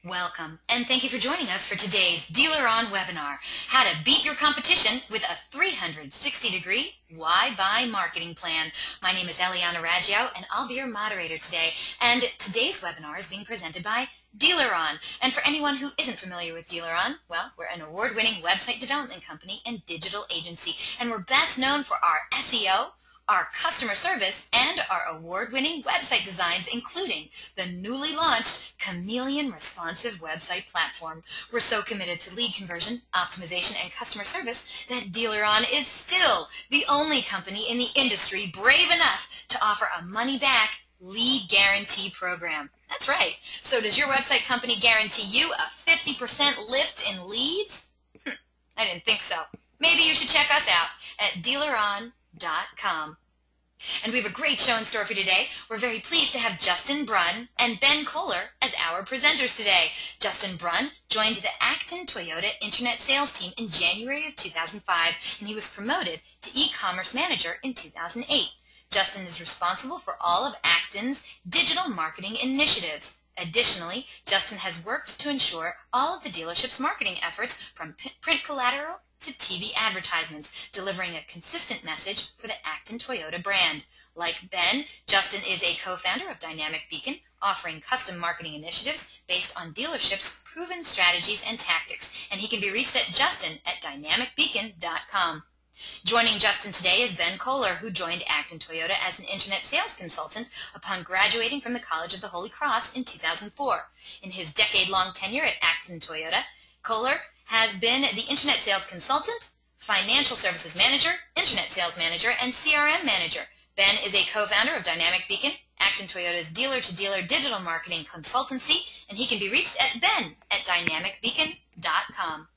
Welcome, and thank you for joining us for today's Dealer On webinar, How to Beat Your Competition with a 360-degree Why Buy Marketing Plan. My name is Eliana Raggio, and I'll be your moderator today. And today's webinar is being presented by Dealer On. And for anyone who isn't familiar with Dealer On, well, we're an award-winning website development company and digital agency, and we're best known for our SEO, our customer service, and our award-winning website designs, including the newly launched Chameleon Responsive Website Platform. We're so committed to lead conversion, optimization, and customer service that Dealer On is still the only company in the industry brave enough to offer a money-back lead guarantee program. That's right. So does your website company guarantee you a 50% lift in leads? I didn't think so. Maybe you should check us out at dealeron.com. And we have a great show in store for today. We're very pleased to have Justin Brun and Ben.Koller as our presenters today. Justin Brun joined the Acton Toyota Internet Sales team in January of 2005, and he was promoted to e-commerce manager in 2008. Justin is responsible for all of Acton's digital marketing initiatives. Additionally, Justin has worked to ensure all of the dealership's marketing efforts, from print collateral to TV advertisements, delivering a consistent message for the Acton Toyota brand. Like Ben, Justin is a co-founder of Dynamic Beacon, offering custom marketing initiatives based on dealerships' proven strategies and tactics, and he can be reached at justin@dynamicbeacon.com. Joining Justin today is Ben.Koller, who joined Acton Toyota as an internet sales consultant upon graduating from the College of the Holy Cross in 2004. In his decade-long tenure at Acton Toyota, Koller has been the Internet Sales Consultant, Financial Services Manager, Internet Sales Manager, and CRM Manager. Ben is a co-founder of Dynamic Beacon, Acton Toyota's dealer-to-dealer digital marketing consultancy, and he can be reached at ben@dynamicbeacon.com.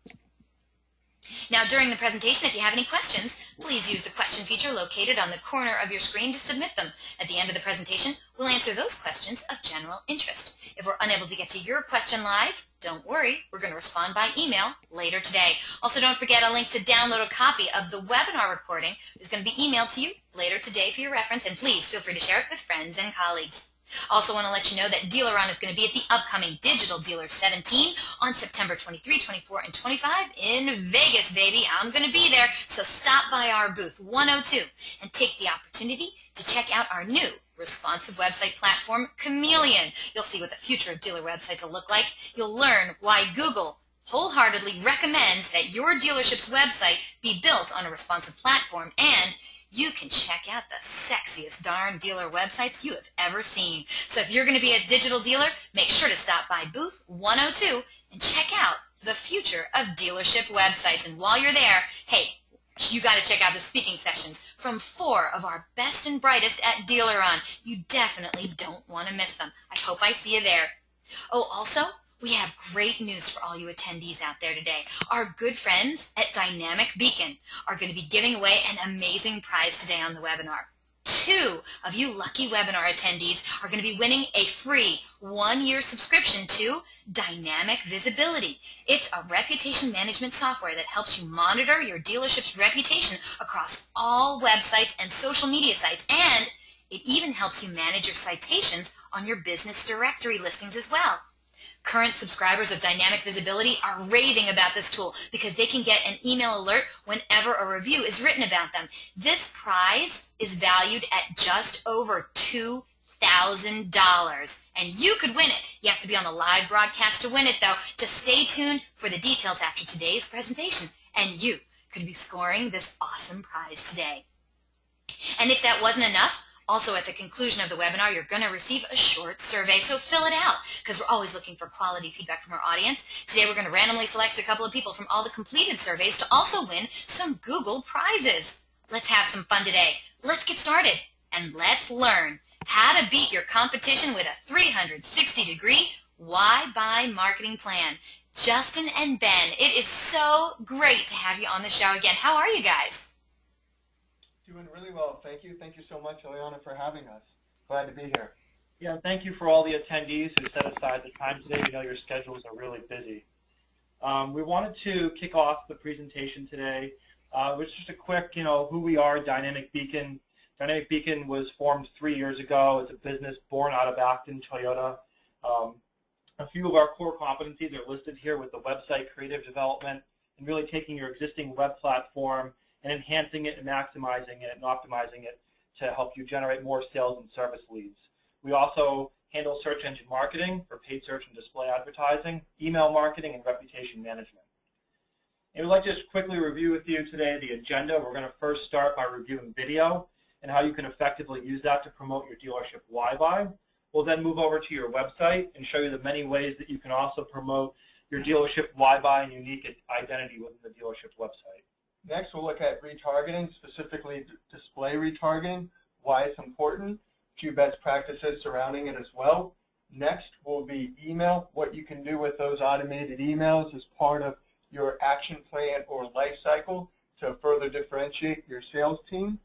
Now, during the presentation, if you have any questions, please use the question feature located on the corner of your screen to submit them. At the end of the presentation, we'll answer those questions of general interest. If we're unable to get to your question live, don't worry, we're going to respond by email later today. Also, don't forget a link to download a copy of the webinar recording is going to be emailed to you later today for your reference, and please feel free to share it with friends and colleagues. Also want to let you know that Dealer On is going to be at the upcoming Digital Dealer 17 on September 23, 24, and 25 in Vegas, baby. I'm going to be there, so stop by our booth 102 and take the opportunity to check out our new responsive website platform, Chameleon. You'll see what the future of dealer websites will look like. You'll learn why Google wholeheartedly recommends that your dealership's website be built on a responsive platform, and you can check out the sexiest darn dealer websites you have ever seen. So if you're going to be a digital dealer, make sure to stop by booth 102 and check out the future of dealership websites. And while you're there, hey, you got to check out the speaking sessions from 4 of our best and brightest at Dealer On. You definitely don't want to miss them. I hope I see you there. Oh, also, we have great news for all you attendees out there today. Our good friends at Dynamic Beacon are going to be giving away an amazing prize today on the webinar. 2 of you lucky webinar attendees are going to be winning a free 1-year subscription to Dynamic Visibility. It's a reputation management software that helps you monitor your dealership's reputation across all websites and social media sites, and it even helps you manage your citations on your business directory listings as well. Current subscribers of Dynamic Visibility are raving about this tool because they can get an email alert whenever a review is written about them. This prize is valued at just over $2,000, and you could win it. You have to be on the live broadcast to win it, though. Just stay tuned for the details after today's presentation, and you could be scoring this awesome prize today. And if that wasn't enough, also, at the conclusion of the webinar, you're going to receive a short survey, so fill it out because we're always looking for quality feedback from our audience. Today, we're going to randomly select a couple of people from all the completed surveys to also win some Google prizes. Let's have some fun today. Let's get started, and let's learn how to beat your competition with a 360-degree Why Buy marketing plan. Justin and Ben, it is so great to have you on the show again. How are you guys? Doing really well, thank you. Thank you so much, Eliana, for having us. Glad to be here. Yeah, thank you for all the attendees who set aside the time today. We know your schedules are really busy. We wanted to kick off the presentation today with just a quick, who we are, Dynamic Beacon. Dynamic Beacon was formed 3 years ago. It's a business born out of Acton Toyota. A few of our core competencies are listed here with the website creative development and really taking your existing web platform and enhancing it and maximizing it and optimizing it to help you generate more sales and service leads. We also handle search engine marketing for paid search and display advertising, email marketing, and reputation management. And we'd like to just quickly review with you today the agenda. We're going to first start by reviewing video and how you can effectively use that to promote your dealership Why-Buy. We'll then move over to your website and show you the many ways that you can also promote your dealership Why-Buy and unique identity within the dealership website. Next, we'll look at retargeting, specifically display retargeting, why it's important, a few best practices surrounding it as well. Next will be email, what you can do with those automated emails as part of your action plan or life cycle to further differentiate your sales team.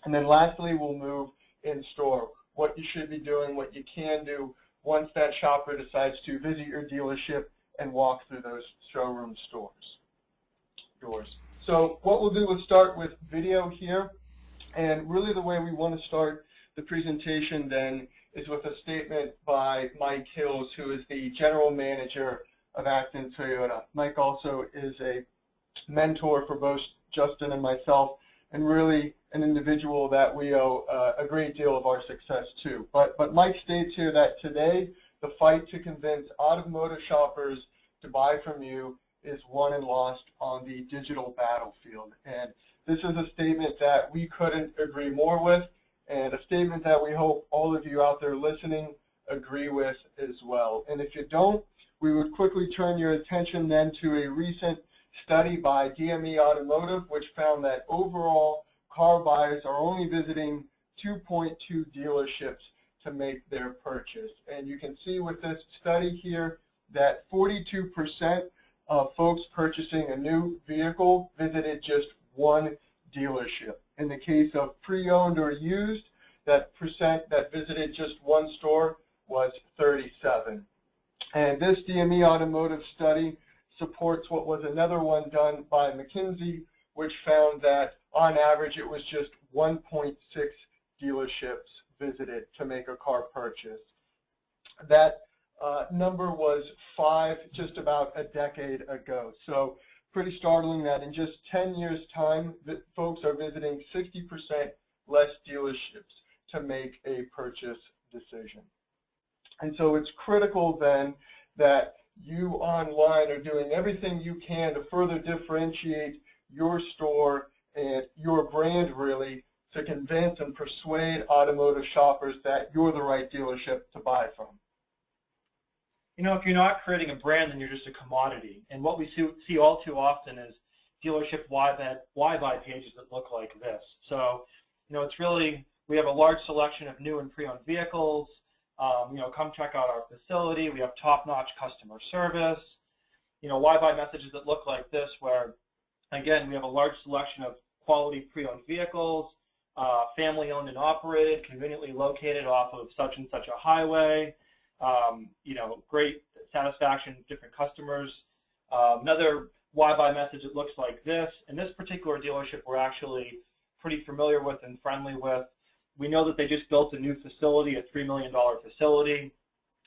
And then lastly, we'll move in store, what you should be doing, what you can do once that shopper decides to visit your dealership and walk through those showroom doors. So what we'll do is start with video here, and really the way we want to start the presentation then is with a statement by Mike Hills, who is the general manager of Acton Toyota. Mike also is a mentor for both Justin and myself, and really an individual that we owe a great deal of our success to. But Mike states here that today the fight to convince automotive shoppers to buy from you is won and lost on the digital battlefield. And this is a statement that we couldn't agree more with, and a statement that we hope all of you out there listening agree with as well. And if you don't, we would quickly turn your attention then to a recent study by DME Automotive, which found that overall car buyers are only visiting 2.2 dealerships to make their purchase. And you can see with this study here that 42% of folks purchasing a new vehicle visited just one dealership. In the case of pre-owned or used, that percent that visited just one store was 37. And this DME Automotive study supports what was another one done by McKinsey, which found that on average it was just 1.6 dealerships visited to make a car purchase. That number was 5 just about a decade ago. So pretty startling that in just 10 years' time, that folks are visiting 60% less dealerships to make a purchase decision. And so it's critical then that you online are doing everything you can to further differentiate your store and your brand really to convince and persuade automotive shoppers that you're the right dealership to buy from. You know, if you're not creating a brand, then you're just a commodity. And what we see all too often is dealership Why-Buy pages that look like this. So, you know, it's really, we have a large selection of new and pre-owned vehicles. You know, come check out our facility. We have top-notch customer service. You know, Why-Buy messages that look like this where, again, we have a large selection of quality pre-owned vehicles, family-owned and operated, conveniently located off of such and such a highway. You know, great satisfaction with different customers. Another Why-Buy message that looks like this. And this particular dealership we're actually pretty familiar with and friendly with. We know that they just built a new facility, a $3 million facility.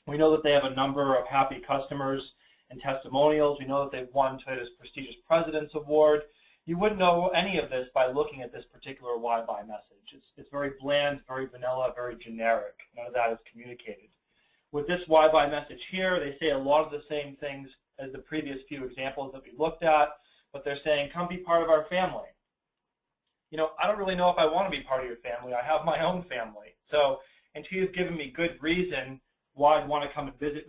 We know that they have a number of happy customers and testimonials. We know that they've won Toyota's prestigious President's Award. You wouldn't know any of this by looking at this particular Why-Buy message. It's very bland, very vanilla, very generic. None of that is communicated. With this Why-Buy message here, they say a lot of the same things as the previous few examples that we looked at, but they're saying, come be part of our family. You know, I don't really know if I want to be part of your family. I have my own family. So until you've given me good reason why I'd want to come and visit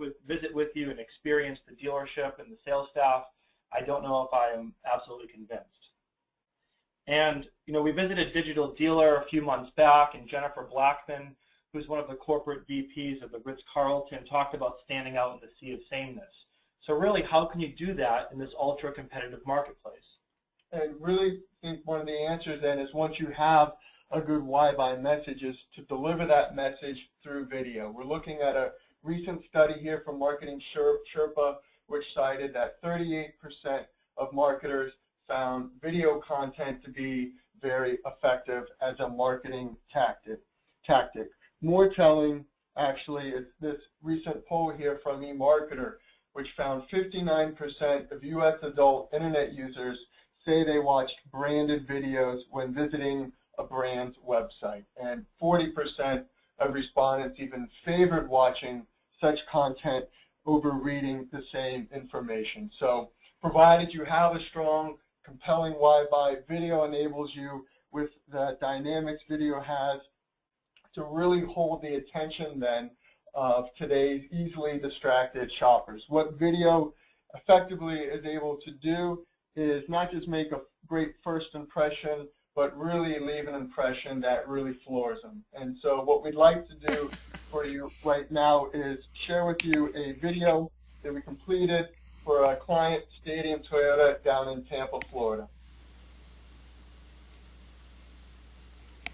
with you and experience the dealership and the sales staff, I don't know if I am absolutely convinced. And, you know, we visited Digital Dealer a few months back, and Jennifer Blackman, who's one of the corporate VPs of the Ritz-Carlton, talked about standing out in the sea of sameness. So really, how can you do that in this ultra-competitive marketplace? And really think one of the answers then is once you have a good Why-Buy message is to deliver that message through video. We're looking at a recent study here from Marketing Sherpa, which cited that 38% of marketers found video content to be very effective as a marketing tactic. More telling, Actually, it's this recent poll here from eMarketer, which found 59% of U.S. adult internet users say they watched branded videos when visiting a brand's website, and 40% of respondents even favored watching such content over reading the same information. So provided you have a strong, compelling why buy, video enables you with the dynamics video has to really hold the attention then of today's easily distracted shoppers. What video effectively is able to do is not just make a great first impression, but really leave an impression that really floors them. And so what we'd like to do for you right now is share with you a video that we completed for a client, Stadium Toyota, down in Tampa, Florida.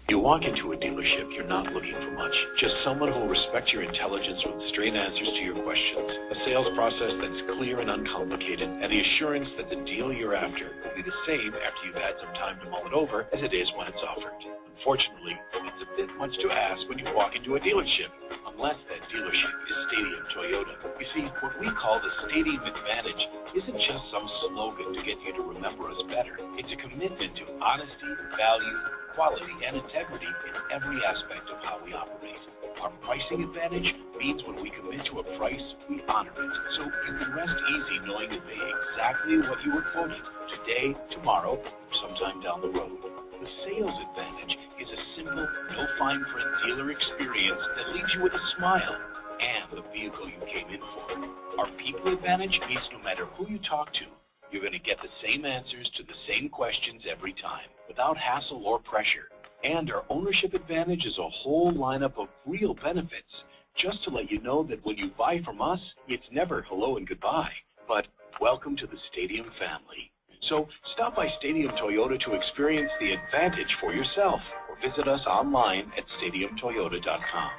You walk into a dealership, you're not looking for much. Just someone who will respect your intelligence with straight answers to your questions. A sales process that's clear and uncomplicated, and the assurance that the deal you're after will be the same after you've had some time to mull it over as it is when it's offered. Unfortunately, it's a bit much to ask when you walk into a dealership, unless that dealership is Stadium Toyota. You see, what we call the Stadium Advantage isn't just some slogan to get you to remember us better. It's a commitment to honesty, value, quality, and integrity in every aspect of how we operate. Our pricing advantage means when we commit to a price, we honor it. So you can rest easy knowing to pay exactly what you were quoted today, tomorrow, or sometime down the road. The sales advantage is a simple, no fine print dealer experience that leaves you with a smile and the vehicle you came in for. Our people advantage means no matter who you talk to, you're going to get the same answers to the same questions every time, without hassle or pressure. And our ownership advantage is a whole lineup of real benefits, just to let you know that when you buy from us, it's never hello and goodbye, but welcome to the Stadium family. So stop by Stadium Toyota to experience the advantage for yourself, or visit us online at stadiumtoyota.com.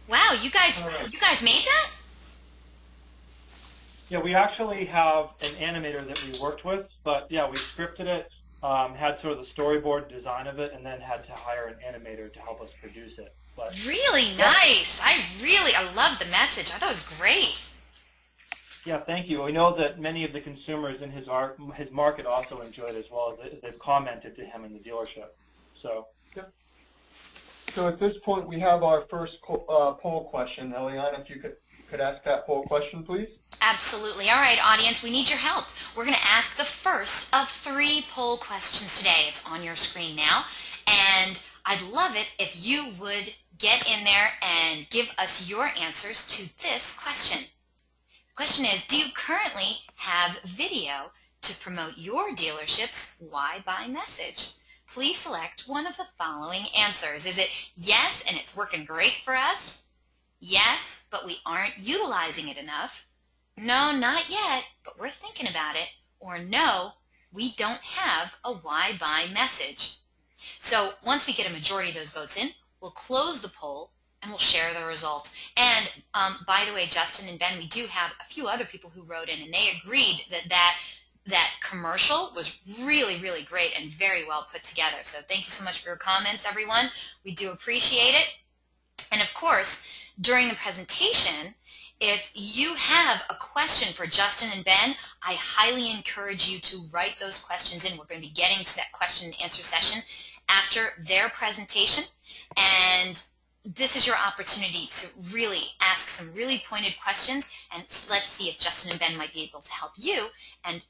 Wow, you guys made that? Yeah, we actually have an animator that we worked with, but yeah, we scripted it, had sort of the storyboard design of it, and then had to hire an animator to help us produce it. But really nice. I love the message. I thought it was great. Yeah, thank you. We know that many of the consumers in his market also enjoyed it as well. They've commented to him in the dealership. So. Yeah. So at this point, we have our first poll question. Eliana, if you could ask that poll question, please. Absolutely. All right, audience, we need your help. We're going to ask the first of 3 poll questions today. It's on your screen now, and I'd love it if you would get in there and give us your answers to this question. The question is, do you currently have video to promote your dealership's Why Buy message? Please select one of the following answers. Is it yes, and it's working great for us? Yes, but we aren't utilizing it enough? No, not yet, but we're thinking about it. Or no, we don't have a Why Buy message. So once we get a majority of those votes in, we'll close the poll and we'll share the results. And by the way, Justin and Ben, we do have a few other people who wrote in, and they agreed that commercial was really, really great and very well put together. So thank you so much for your comments, everyone. We do appreciate it. And of course, during the presentation, if you have a question for Justin and Ben, I highly encourage you to write those questions in. We're going to be getting to that question and answer session after their presentation, and this is your opportunity to really ask some really pointed questions, and let's see if Justin and Ben might be able to help you and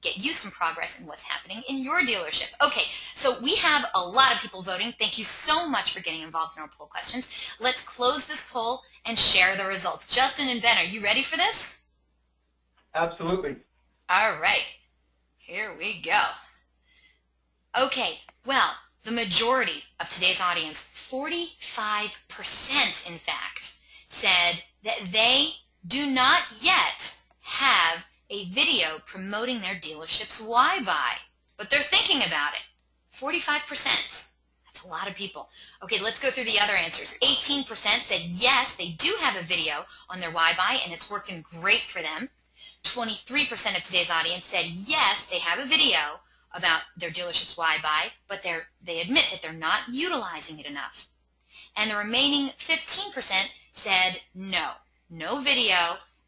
get you some progress in what's happening in your dealership. Okay, so we have a lot of people voting. Thank you so much for getting involved in our poll questions. Let's close this poll and share the results. Justin and Ben, are you ready for this? Absolutely. All right, here we go. Okay, well, the majority of today's audience, 45% in fact, said that they do not yet have a video promoting their dealership's Why Buy, but they're thinking about it. 45%. That's a lot of people. Okay, let's go through the other answers. 18% said yes, they do have a video on their Why Buy and it's working great for them. 23% of today's audience said yes, they have a video about their dealership's Why Buy, but they admit that they're not utilizing it enough. and the remaining 15% said no, no video,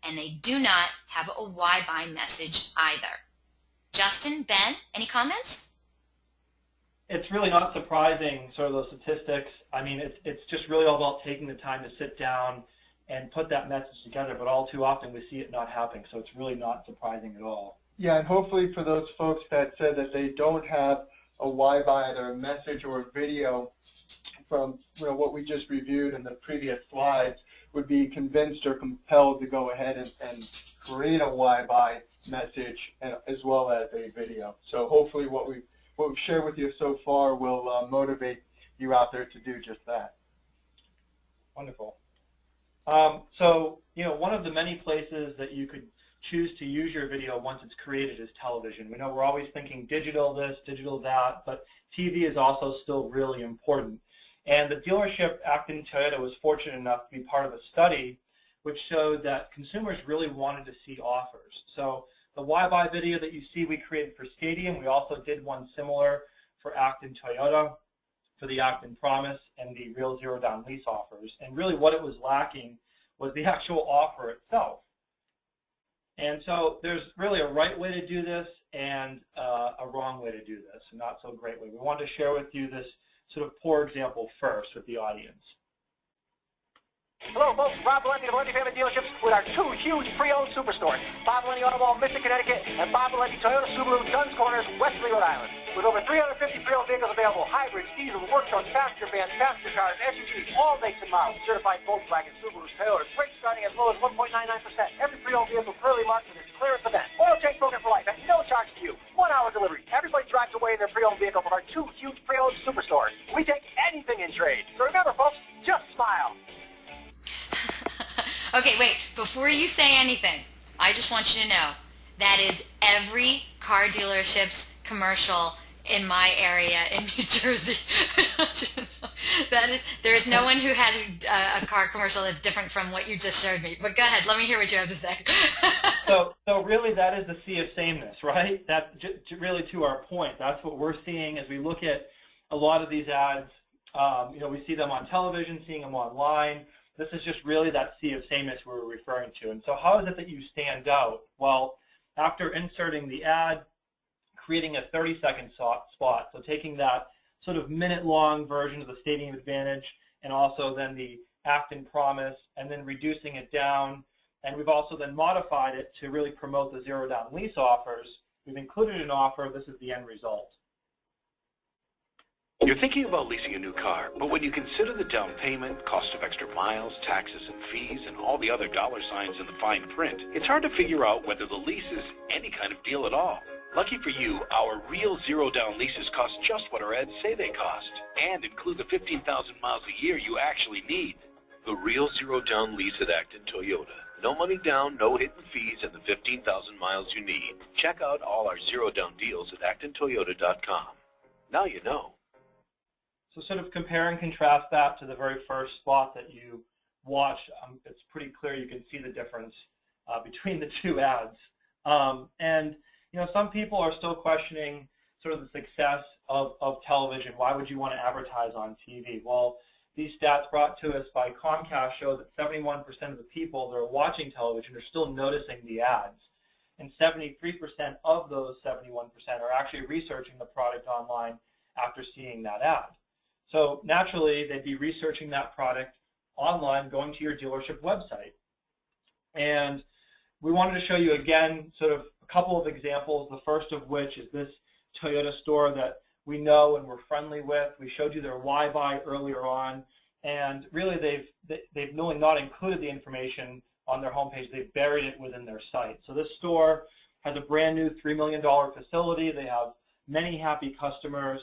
and they do not have a why buy message either. Justin, Ben, any comments? It's really not surprising, sort of those statistics. I mean, it's just really all about taking the time to sit down and put that message together, but all too often we see it not happening, so it's really not surprising at all. Yeah, and hopefully for those folks that said that they don't have a why buy, either a message or a video from what we just reviewed in the previous slides, would be convinced or compelled to go ahead and create a why buy message as well as a video. So hopefully what we've shared with you so far will motivate you out there to do just that. Wonderful. So, one of the many places that you could choose to use your video once it's created is television. We know we're always thinking digital this, digital that, but TV is also still really important. And the dealership, Acton Toyota, was fortunate enough to be part of a study which showed that consumers really wanted to see offers. So the Why Buy video that you see we created for Stadium, we also did one similar for Acton Toyota, for the Acton Promise and the Real Zero Down lease offers. And really what it was lacking was the actual offer itself. And so there's really a right way to do this and a wrong way to do this, a not so great way. We wanted to share with you this sort of poor example first with the audience. Hello, folks. Bob Valenti of Valenti Family Dealerships with our two huge pre-owned superstores, Bob Valenti Auto Mall, Mystic, Connecticut, and Bob Valenti Toyota Subaru, Dunn's Corners, Westerly, Rhode Island. With over 350 pre-owned vehicles available, hybrids, diesel, work trucks, passenger vans, passenger cars, SUVs, all makes and models, certified Volkswagen, Subarus, Toyotas, rates starting as low as 1.99%. Every pre-owned vehicle clearly marked with its clearance event. Oil change program for life at no charge to you. 1 hour delivery. Everybody drives away in their pre-owned vehicle from our two huge pre-owned superstores. We take anything in trade. So remember, folks, just smile. Okay, wait, before you say anything, I just want you to know that is every car dealership's commercial in my area in New Jersey. There is no one who has a car commercial that's different from what you just showed me. But go ahead, let me hear what you have to say. So really that is the sea of sameness, right? That's really to our point. That's what we're seeing as we look at a lot of these ads. We see them on television, seeing them online. This is just really that sea of sameness we're referring to. And so how is it that you stand out? Well, after inserting the ad, creating a 30-second spot, so taking that sort of minute-long version of the Stadium Advantage and also then the Acton Promise and then reducing it down. And we've also then modified it to really promote the zero-down lease offers. We've included an offer. This is the end result. You're thinking about leasing a new car, but when you consider the down payment, cost of extra miles, taxes and fees, and all the other dollar signs in the fine print, it's hard to figure out whether the lease is any kind of deal at all. Lucky for you, our real zero-down leases cost just what our ads say they cost, and include the 15,000 miles a year you actually need. The real zero-down lease at Acton Toyota. No money down, no hidden fees, and the 15,000 miles you need. Check out all our zero-down deals at actontoyota.com. Now you know. So sort of compare and contrast that to the very first spot that you watched. It's pretty clear you can see the difference between the two ads. And some people are still questioning sort of the success of television. Why would you want to advertise on TV? Well, these stats brought to us by Comcast show that 71% of the people that are watching television are still noticing the ads. And 73% of those 71% are actually researching the product online after seeing that ad. So naturally, they'd be researching that product online, going to your dealership website. And we wanted to show you again sort of a couple of examples, the first of which is this Toyota store that we know and we're friendly with. We showed you their Why Buy earlier on, and really they've really not included the information on their homepage. They've buried it within their site. So this store has a brand new $3 million facility. They have many happy customers.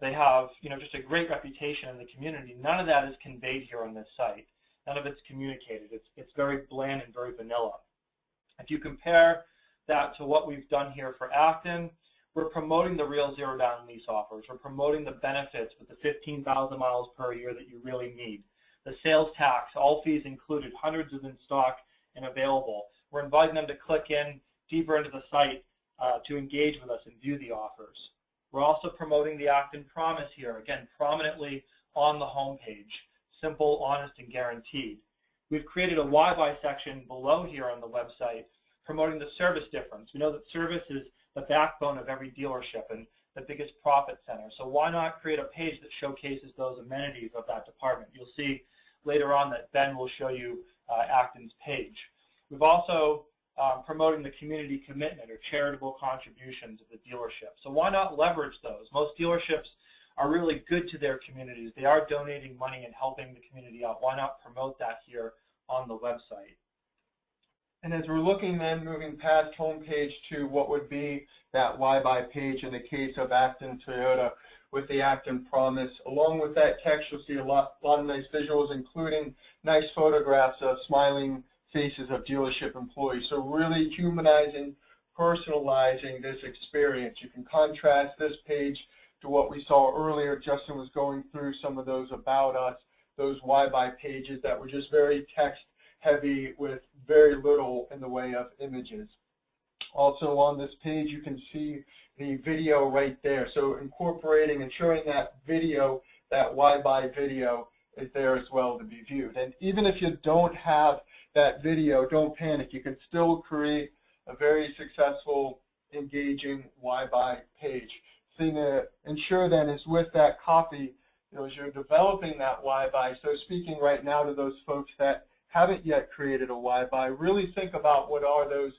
They have, just a great reputation in the community. None of that is conveyed here on this site. None of it's communicated. It's very bland and very vanilla. If you compare that to what we've done here for Acton, we're promoting the real zero-down lease offers. We're promoting the benefits with the 15,000 miles per year that you really need. The sales tax, all fees included, hundreds of in stock and available. We're inviting them to click in deeper into the site to engage with us and view the offers. We're also promoting the Acton Promise here, again, prominently on the home page. Simple, honest, and guaranteed. We've created a why buy section below here on the website promoting the service difference. We know that service is the backbone of every dealership and the biggest profit center. So why not create a page that showcases those amenities of that department? You'll see later on that Ben will show you Acton's page. We've also promoting the community commitment or charitable contributions of the dealership. So why not leverage those? Most dealerships are really good to their communities. They are donating money and helping the community out. Why not promote that here on the website? And as we're looking then, moving past homepage to what would be that why buy page in the case of Acton Toyota with the Acton Promise, along with that text, you'll see a lot of nice visuals, including nice photographs of smiling faces of dealership employees. So really humanizing, personalizing this experience. You can contrast this page to what we saw earlier. Justin was going through some of those about us, those why buy pages that were just very text heavy with very little in the way of images. Also on this page you can see the video right there. So incorporating, ensuring that video, that why buy video is there as well to be viewed. And even if you don't have that video, don't panic. You can still create a very successful, engaging why buy page. Thing to ensure then is with that copy, as you're developing that why buy, so speaking right now to those folks that haven't yet created a why buy, really think about what are those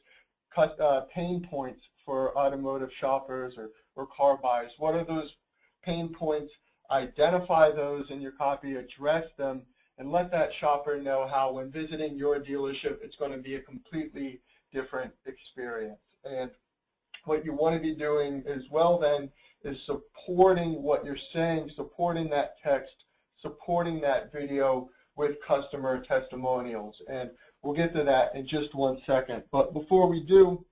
pain points for automotive shoppers or car buyers. What are those pain points? Identify those in your copy, address them, and let that shopper know how when visiting your dealership it's going to be a completely different experience. And what you want to be doing as well then is supporting what you're saying, supporting that text, supporting that video with customer testimonials. And we'll get to that in just one second. But before we do,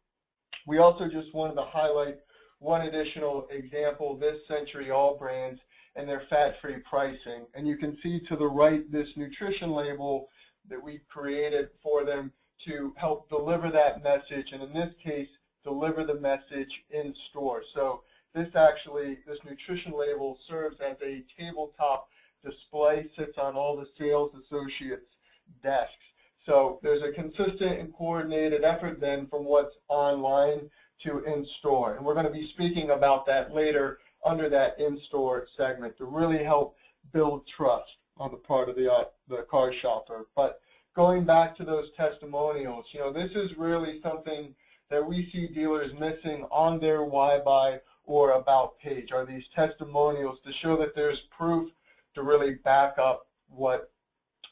we also just wanted to highlight one additional example, this Century All Brands and their fat-free pricing. And you can see to the right this nutrition label that we created for them to help deliver that message, and in this case, deliver the message in store. So this nutrition label serves as a tabletop display, sits on all the sales associates' desks. So there's a consistent and coordinated effort then from what's online to in-store. And we're going to be speaking about that later under that in-store segment to really help build trust on the part of the car shopper. But going back to those testimonials, this is really something that we see dealers missing on their why buy or about page, are these testimonials to show that there's proof to really back up what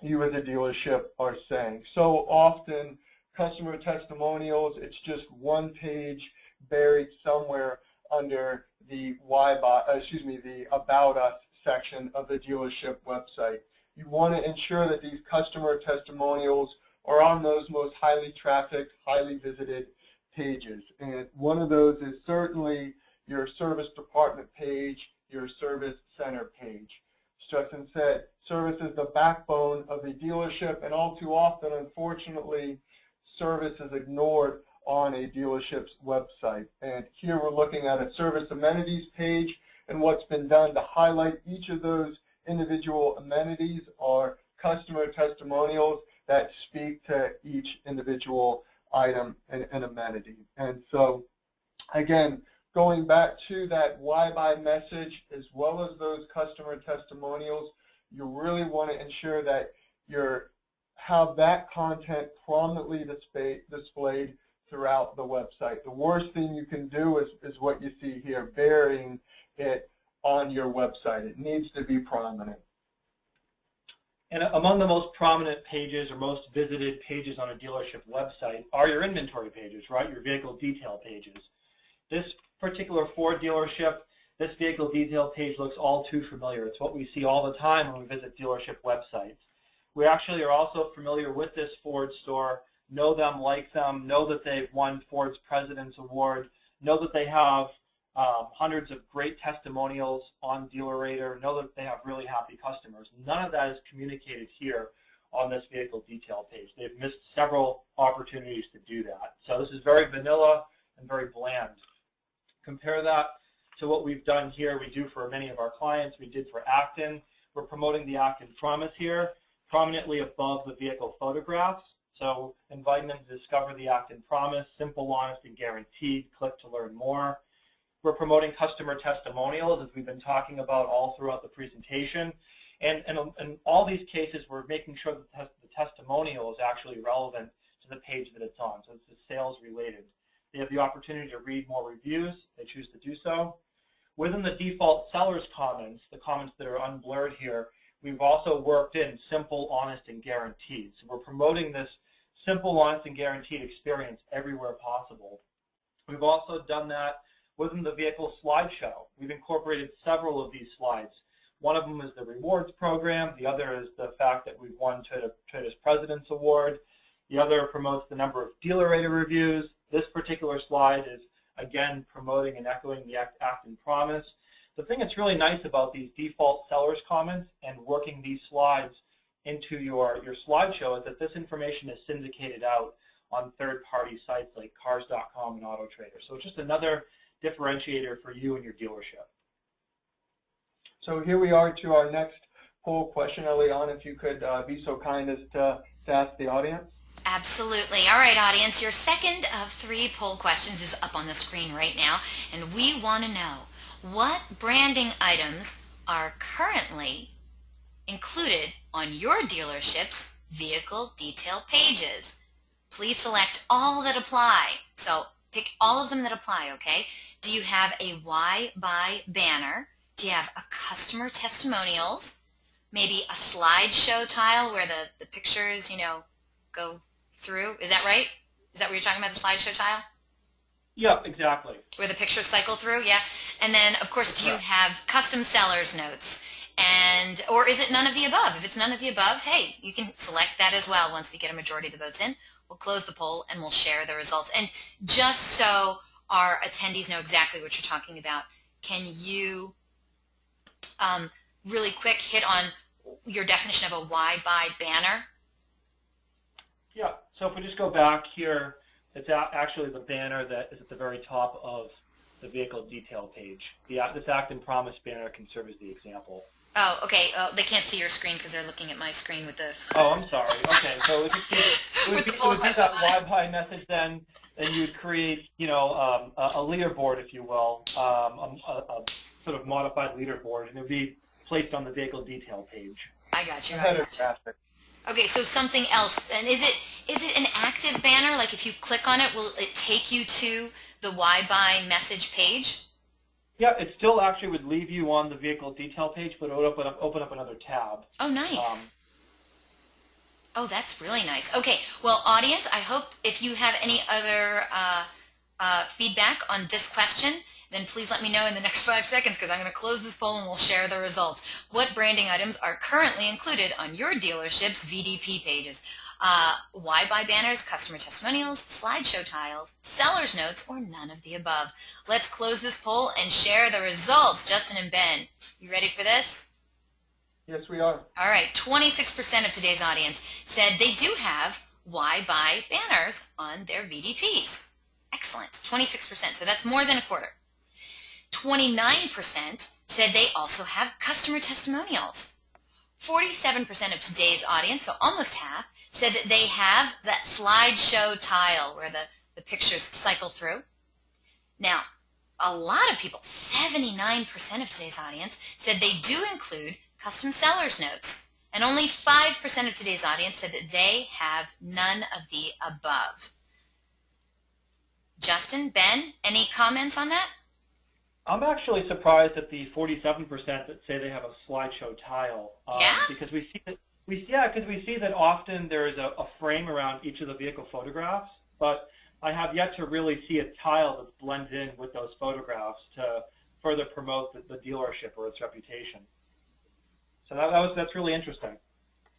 you as a dealership are saying. So often customer testimonials, it's just one page buried somewhere under the the About Us section of the dealership website. You want to ensure that these customer testimonials are on those most highly trafficked, highly visited pages. And one of those is certainly your service department page, your service center page. As Justin said, service is the backbone of the dealership, and all too often, unfortunately, service is ignored on a dealership's website. And here we're looking at a service amenities page, and what's been done to highlight each of those individual amenities are customer testimonials that speak to each individual item and amenity. And so, again, going back to that why buy message as well as those customer testimonials, you really want to ensure that you have that content prominently displayed throughout the website. The worst thing you can do is what you see here, burying it on your website. It needs to be prominent. And among the most prominent pages or most visited pages on a dealership website are your inventory pages, right? Your vehicle detail pages. This particular Ford dealership, this vehicle detail page looks all too familiar. It's what we see all the time when we visit dealership websites. We actually are also familiar with this Ford store, know them, like them, know that they've won Ford's President's Award, know that they have hundreds of great testimonials on DealerRater, know that they have really happy customers. None of that is communicated here on this vehicle detail page. They've missed several opportunities to do that. So this is very vanilla and very bland. Compare that to what we've done here, we do for many of our clients, we did for Acton. We're promoting the Acton Promise here, prominently above the vehicle photographs. So inviting them to discover the Acton Promise, simple, honest, and guaranteed. Click to learn more. We're promoting customer testimonials, as we've been talking about all throughout the presentation. And in all these cases, we're making sure that the testimonial is actually relevant to the page that it's on. So it's sales related. They have the opportunity to read more reviews. They choose to do so. Within the default seller's comments, the comments that are unblurred here, we've also worked in simple, honest, and guaranteed. So we're promoting this simple, honest, and guaranteed experience everywhere possible. We've also done that within the vehicle slideshow. We've incorporated several of these slides. One of them is the rewards program. The other is the fact that we've won Toyota's President's Award. The other promotes the number of dealer rated reviews. This particular slide is, again, promoting and echoing the Acton Promise. The thing that's really nice about these default seller's comments and working these slides into your slideshow is that this information is syndicated out on third-party sites like Cars.com and AutoTrader. So it's just another differentiator for you and your dealership. So here we are to our next poll question. Eliana, if you could be so kind as to ask the audience. Absolutely. All right, audience, your second of 3 poll questions is up on the screen right now, and we want to know what branding items are currently included on your dealership's vehicle detail pages. Please select all that apply. So pick all of them that apply, okay? Do you have a Why Buy banner? Do you have a customer testimonials? Maybe a slideshow tile where the pictures, go through? Is that right? Is that what you're talking about, the slideshow tile? Yeah, exactly. Where the pictures cycle through, yeah. And then, of course, do you have custom seller's notes? Or is it none of the above? If it's none of the above, hey, you can select that as well. Once we get a majority of the votes in, we'll close the poll and we'll share the results. And just so our attendees know exactly what you're talking about, can you really quick hit on your definition of a Why Buy banner? Yeah, so if we just go back here, it's actually the banner that is at the very top of the vehicle detail page. This Acton Promise banner can serve as the example. Oh, okay. They can't see your screen because they're looking at my screen with the... Oh, I'm sorry. Okay, so it would be that Why Buy message then, and you'd create, a leaderboard, if you will, a sort of modified leaderboard, and it would be placed on the vehicle detail page. I got you. Fantastic. Okay, so something else. And is it an active banner? Like if you click on it, will it take you to the Why Buy message page? Yeah, it still actually would leave you on the vehicle detail page, but it would open up another tab. Oh, nice. Oh, that's really nice. Okay, well, audience, I hope if you have any other feedback on this question, then please let me know in the next 5 seconds because I'm going to close this poll and we'll share the results. What branding items are currently included on your dealership's VDP pages? Why Buy banners, customer testimonials, slideshow tiles, seller's notes, or none of the above? Let's close this poll and share the results. Justin and Ben, you ready for this? Yes, we are. All right, 26% of today's audience said they do have Why Buy banners on their VDPs. Excellent, 26%, so that's more than a quarter. 29% said they also have customer testimonials. 47% of today's audience, so almost half, said that they have that slideshow tile where the pictures cycle through. Now, a lot of people, 79% of today's audience, said they do include custom seller's notes. And only 5% of today's audience said that they have none of the above. Justin, Ben, any comments on that? I'm actually surprised at the 47% that say they have a slideshow tile. Yeah? Because we see that often there is a frame around each of the vehicle photographs, but I have yet to really see a tile that blends in with those photographs to further promote the dealership or its reputation. So that's really interesting.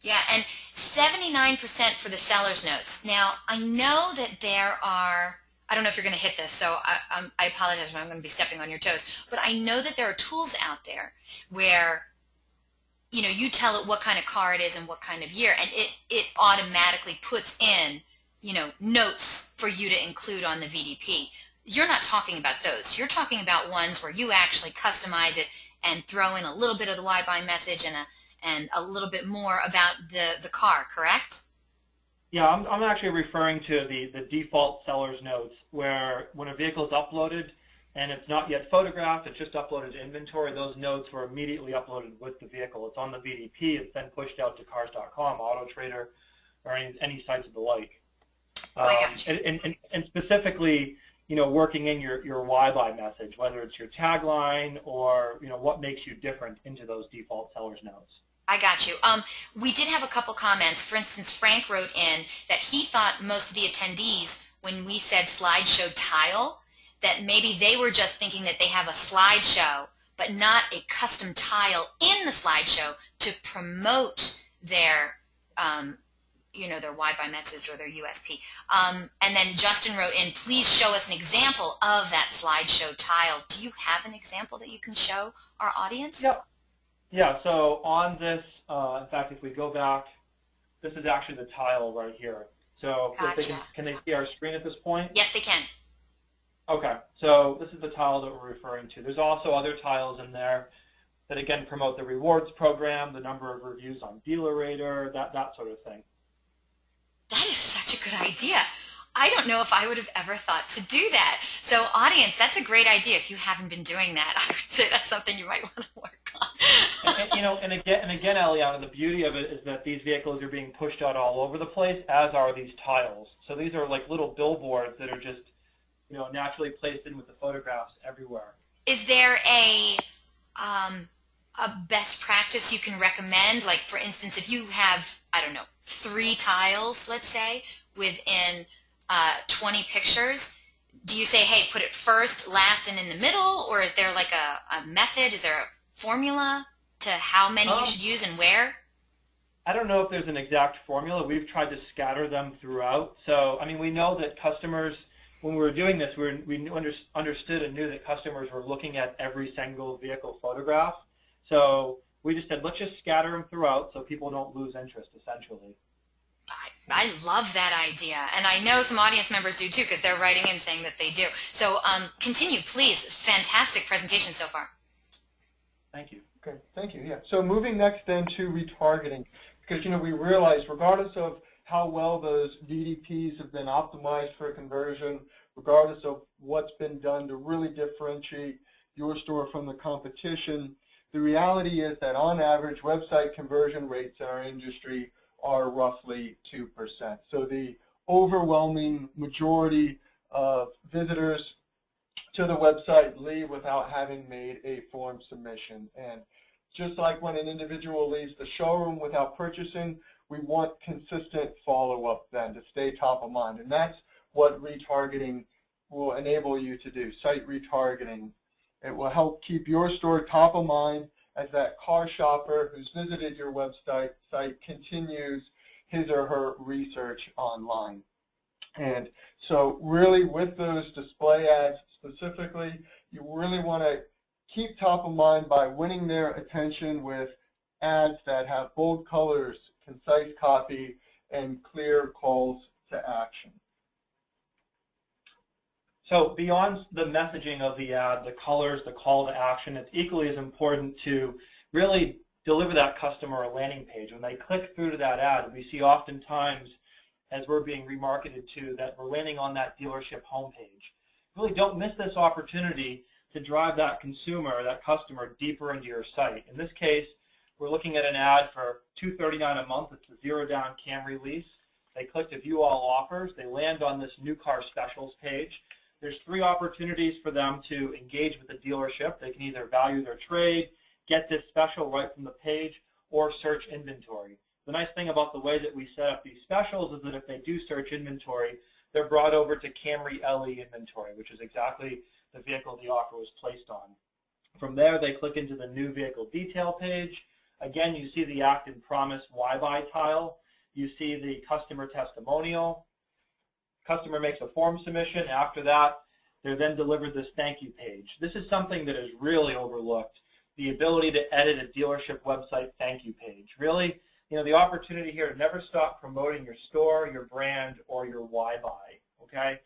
Yeah, and 79% for the seller's notes. Now, I know that there are, I don't know if you're going to hit this, so I apologize if I'm going to be stepping on your toes, but I know that there are tools out there where you tell it what kind of car it is and what kind of year, and it automatically puts in, notes for you to include on the VDP. You're not talking about those. You're talking about ones where you actually customize it and throw in a little bit of the Why Buy message and a little bit more about the car, correct? Yeah, I'm actually referring to the default seller's notes, where when a vehicle is uploaded and it's not yet photographed, it's just uploaded to inventory, those notes were immediately uploaded with the vehicle. It's on the VDP, it's then pushed out to cars.com, AutoTrader, or any sites of the like. And specifically, working in your why buy message, whether it's your tagline or what makes you different into those default seller's notes. I got you. We did have a couple comments. For instance, Frank wrote in that he thought most of the attendees, when we said slideshow tile, that maybe they were just thinking that they have a slideshow, but not a custom tile in the slideshow to promote their, their why buy message or their USP. And then Justin wrote in, please show us an example of that slideshow tile. Do you have an example that you can show our audience? Yep. Yeah, so on this, in fact, if we go back, this is actually the tile right here. So Gotcha. Can they see our screen at this point? Yes, they can. Okay, so this is the tile that we're referring to. There's also other tiles in there that, again, promote the rewards program, the number of reviews on DealerRater, that sort of thing. That is such a good idea. I don't know if I would have ever thought to do that. So audience, that's a great idea. If you haven't been doing that, I would say that's something you might want to work on. and again, Eliana, the beauty of it is that these vehicles are being pushed out all over the place, as are these tiles. So these are like little billboards that are just, naturally placed in with the photographs everywhere. Is there a best practice you can recommend? Like, for instance, if you have, I don't know, 3 tiles, let's say, within 20 pictures, do you say, hey, put it first, last, and in the middle, or is there like a method? Is there a formula to how many you should use and where? I don't know if there's an exact formula. We've tried to scatter them throughout. So, I mean, we know that customers, when we were doing this, we understood and knew that customers were looking at every single vehicle photograph. So we just said, let's just scatter them throughout so people don't lose interest, essentially. I love that idea, and I know some audience members do too, because they're writing in saying that they do. So continue, please. Fantastic presentation so far. Thank you. Okay, thank you. Yeah. So moving next then to retargeting, because we realize regardless of how well those VDPs have been optimized for conversion, regardless of what's been done to really differentiate your store from the competition, the reality is that on average, website conversion rates in our industry are roughly 2%. So the overwhelming majority of visitors to the website leave without having made a form submission. And just like when an individual leaves the showroom without purchasing, we want consistent follow-up then to stay top of mind. And that's what retargeting will enable you to do, site retargeting. It will help keep your store top of mind as that car shopper who's visited your website continues his or her research online. And so really with those display ads specifically, you really want to keep top of mind by winning their attention with ads that have bold colors, concise copy, and clear calls to action. So beyond the messaging of the ad, the colors, the call to action, it's equally as important to really deliver that customer a landing page. When they click through to that ad, we see oftentimes, as we're being remarketed to, that we're landing on that dealership homepage. Really don't miss this opportunity to drive that consumer, that customer, deeper into your site. In this case, we're looking at an ad for $239 a month. It's a zero-down Camry lease. They click to view all offers. They land on this new car specials page. There's 3 opportunities for them to engage with the dealership. They can either value their trade, get this special right from the page, or search inventory. The nice thing about the way that we set up these specials is that if they do search inventory, they're brought over to Camry LE inventory, which is exactly the vehicle the offer was placed on. From there, they click into the new vehicle detail page. Again, you see the Acton Promise Why Buy tile. You see the customer testimonial. Customer makes a form submission. After that, they're then delivered this thank you page. This is something that is really overlooked, the ability to edit a dealership website thank you page. Really, the opportunity here to never stop promoting your store, your brand, or your why buy, okay?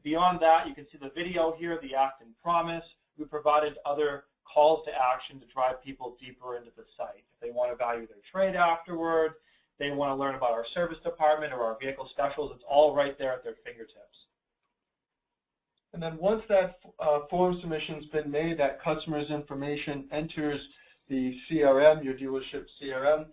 Beyond that, you can see the video here, the Acton Promise. We provided other calls to action to drive people deeper into the site. If they want to value their trade afterward, they want to learn about our service department or our vehicle specials, it's all right there at their fingertips. And then once that form submission's been made, that customer's information enters the CRM, your dealership CRM,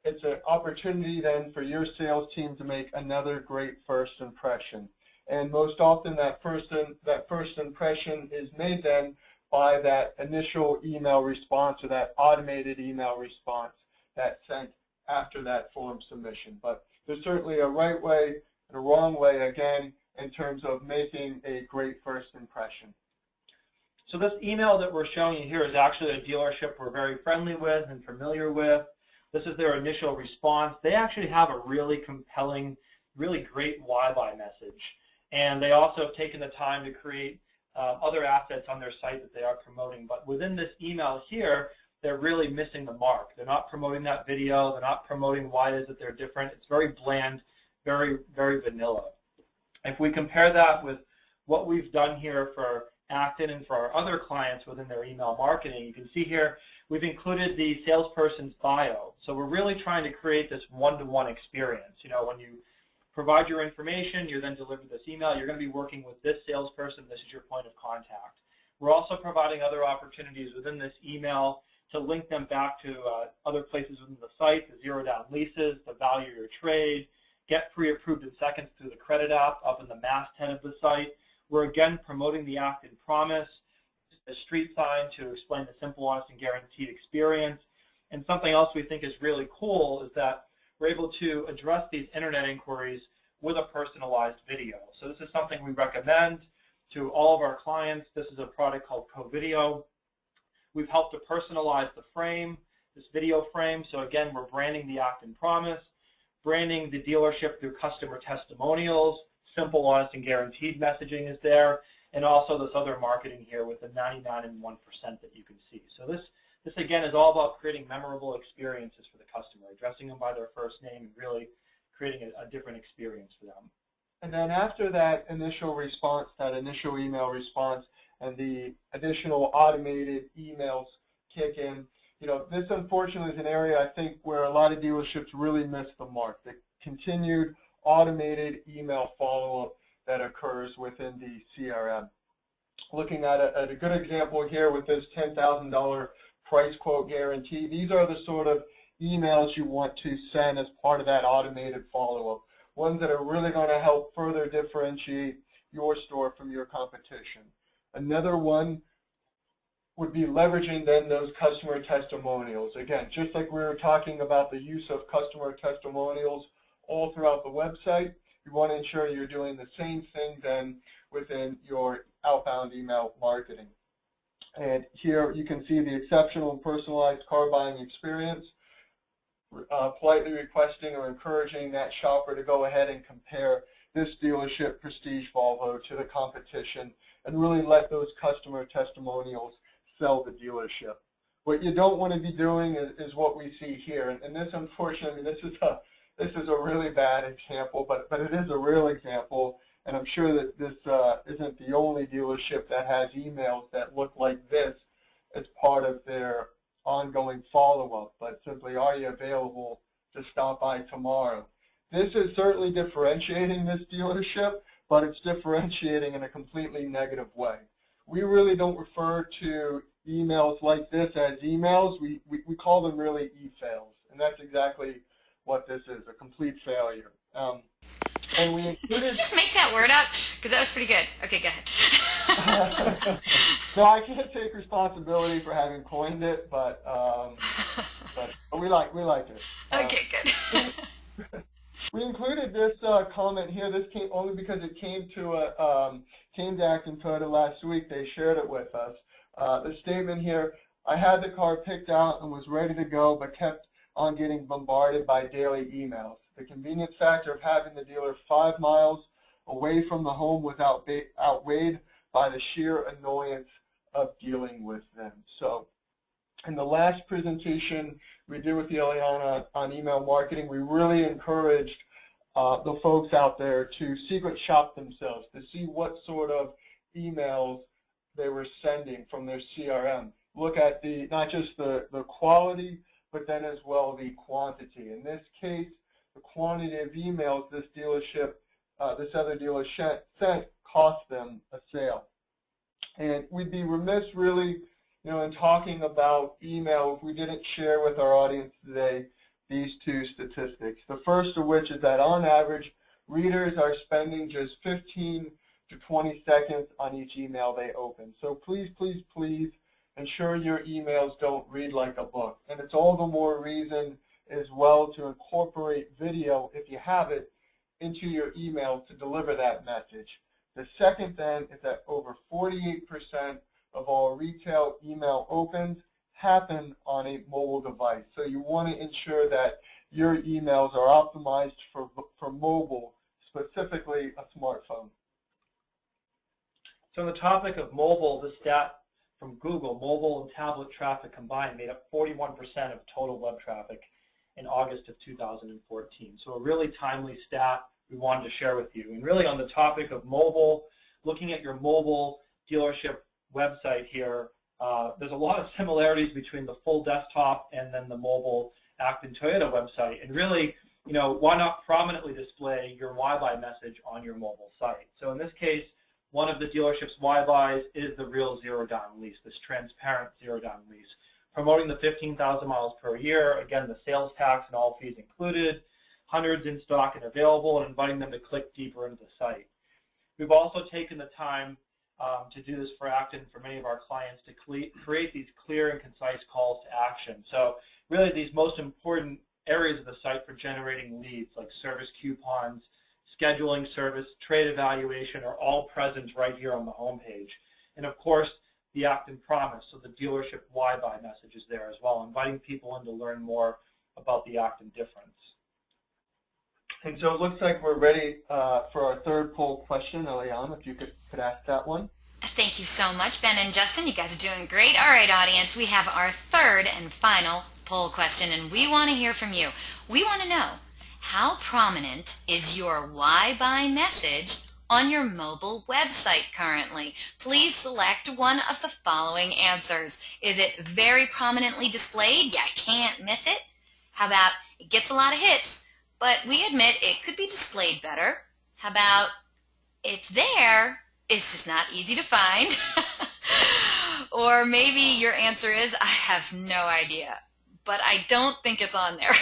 it's an opportunity then for your sales team to make another great first impression. And most often that first impression is made then by that initial email response or that automated email response that's sent after that form submission. But there's certainly a right way and a wrong way, again, in terms of making a great first impression. So this email that we're showing you here is actually a dealership we're very friendly with and familiar with. This is their initial response. They actually have a really compelling, really great why-buy message. And they also have taken the time to create other assets on their site that they are promoting. But within this email here, they're really missing the mark. They're not promoting that video. They're not promoting why it is that they're different. It's very bland, very, very vanilla. If we compare that with what we've done here for Acton and for our other clients within their email marketing, you can see here we've included the salesperson's bio. So we're really trying to create this one-to-one experience. You know, when you provide your information, you're then delivered this email, you're going to be working with this salesperson, this is your point of contact. We're also providing other opportunities within this email to link them back to other places within the site, the zero-down leases, the value of your trade, get pre-approved in seconds through the credit app up in the masthead of the site. We're again promoting the Acton Promise, a street sign to explain the simple, honest, and guaranteed experience. And something else we think is really cool is that we're able to address these internet inquiries with a personalized video. So this is something we recommend to all of our clients. This is a product called CoVideo. We've helped to personalize the frame, this video frame. So again, we're branding the Acton Promise, branding the dealership through customer testimonials, simple, honest, and guaranteed messaging is there, and also this other marketing here with the 99 and 1% that you can see. So this again is all about creating memorable experiences for the customer, addressing them by their first name and really creating a different experience for them. And then after that initial response, that initial email response, and the additional automated emails kick in, you know, this unfortunately is an area I think where a lot of dealerships really miss the mark. The continued automated email follow-up that occurs within the CRM. Looking at a good example here with this $10,000 price quote guarantee, these are the sort of emails you want to send as part of that automated follow-up, ones that are really going to help further differentiate your store from your competition. Another one would be leveraging then those customer testimonials. Again, just like we were talking about the use of customer testimonials all throughout the website, you want to ensure you're doing the same thing then within your outbound email marketing. And here you can see the exceptional and personalized car buying experience, politely requesting or encouraging that shopper to go ahead and compare this dealership Prestige Volvo to the competition and really let those customer testimonials sell the dealership. What you don't want to be doing is what we see here, and this unfortunately, this is a really bad example, but it is a real example, and I'm sure that this isn't the only dealership that has emails that look like this as part of their ongoing follow-up, but simply, are you available to stop by tomorrow? This is certainly differentiating this dealership, but it's differentiating in a completely negative way. We really don't refer to emails like this as emails. We call them really e-fails, and that's exactly what this is, a complete failure. And we included... Did you just make that word up? Because that was pretty good. Okay, go ahead. So I can't take responsibility for having coined it, but we like it. Okay, good. We included this comment here. This came only because it came to Acton Toyota last week. They shared it with us. The statement here: I had the car picked out and was ready to go, but kept on getting bombarded by daily emails. The convenience factor of having the dealer 5 miles away from the home was outweighed by the sheer annoyance of dealing with them. So in the last presentation we did with the Eliana on email marketing, we really encouraged the folks out there to secret shop themselves, to see what sort of emails they were sending from their CRM. look at not just the quality, but then as well the quantity. In this case, the quantity of emails this other dealer sent cost them a sale. And we'd be remiss really, in talking about email if we didn't share with our audience today these two statistics. The first of which is that on average, readers are spending just 15 to 20 seconds on each email they open. So please, please, please ensure your emails don't read like a book. And it's all the more reason as well to incorporate video, if you have it, into your email to deliver that message. The second then is that over 48% of all retail email opens happen on a mobile device. So you want to ensure that your emails are optimized for mobile, specifically a smartphone. So on the topic of mobile, the stat from Google, mobile and tablet traffic combined made up 41% of total web traffic in August of 2014. So a really timely stat we wanted to share with you. And really on the topic of mobile, looking at your mobile dealership website here, there's a lot of similarities between the full desktop and then the mobile Acton Toyota website. And really, why not prominently display your why-buy message on your mobile site? So in this case, one of the dealership's why-buys is the real zero-down lease, this transparent zero-down lease, promoting the 15,000 miles per year, again, the sales tax and all fees included, hundreds in stock and available, and inviting them to click deeper into the site. We've also taken the time to do this for Acton, for many of our clients, to create these clear and concise calls to action. So really these most important areas of the site for generating leads, like service coupons, scheduling service, trade evaluation, are all present right here on the home page. And of course, the Acton Promise, so the dealership why-buy message is there as well, inviting people in to learn more about the Acton difference. And so it looks like we're ready for our third poll question. Eliana, if you could ask that one. Thank you so much, Ben and Justin. You guys are doing great. All right, audience, we have our third and final poll question, and we want to hear from you. We want to know, how prominent is your why-buy message on your mobile website currently? Please select one of the following answers. Is it very prominently displayed? You can't miss it. How about it gets a lot of hits, but we admit it could be displayed better? How about it's there, it's just not easy to find? Or maybe your answer is, I have no idea, but I don't think it's on there.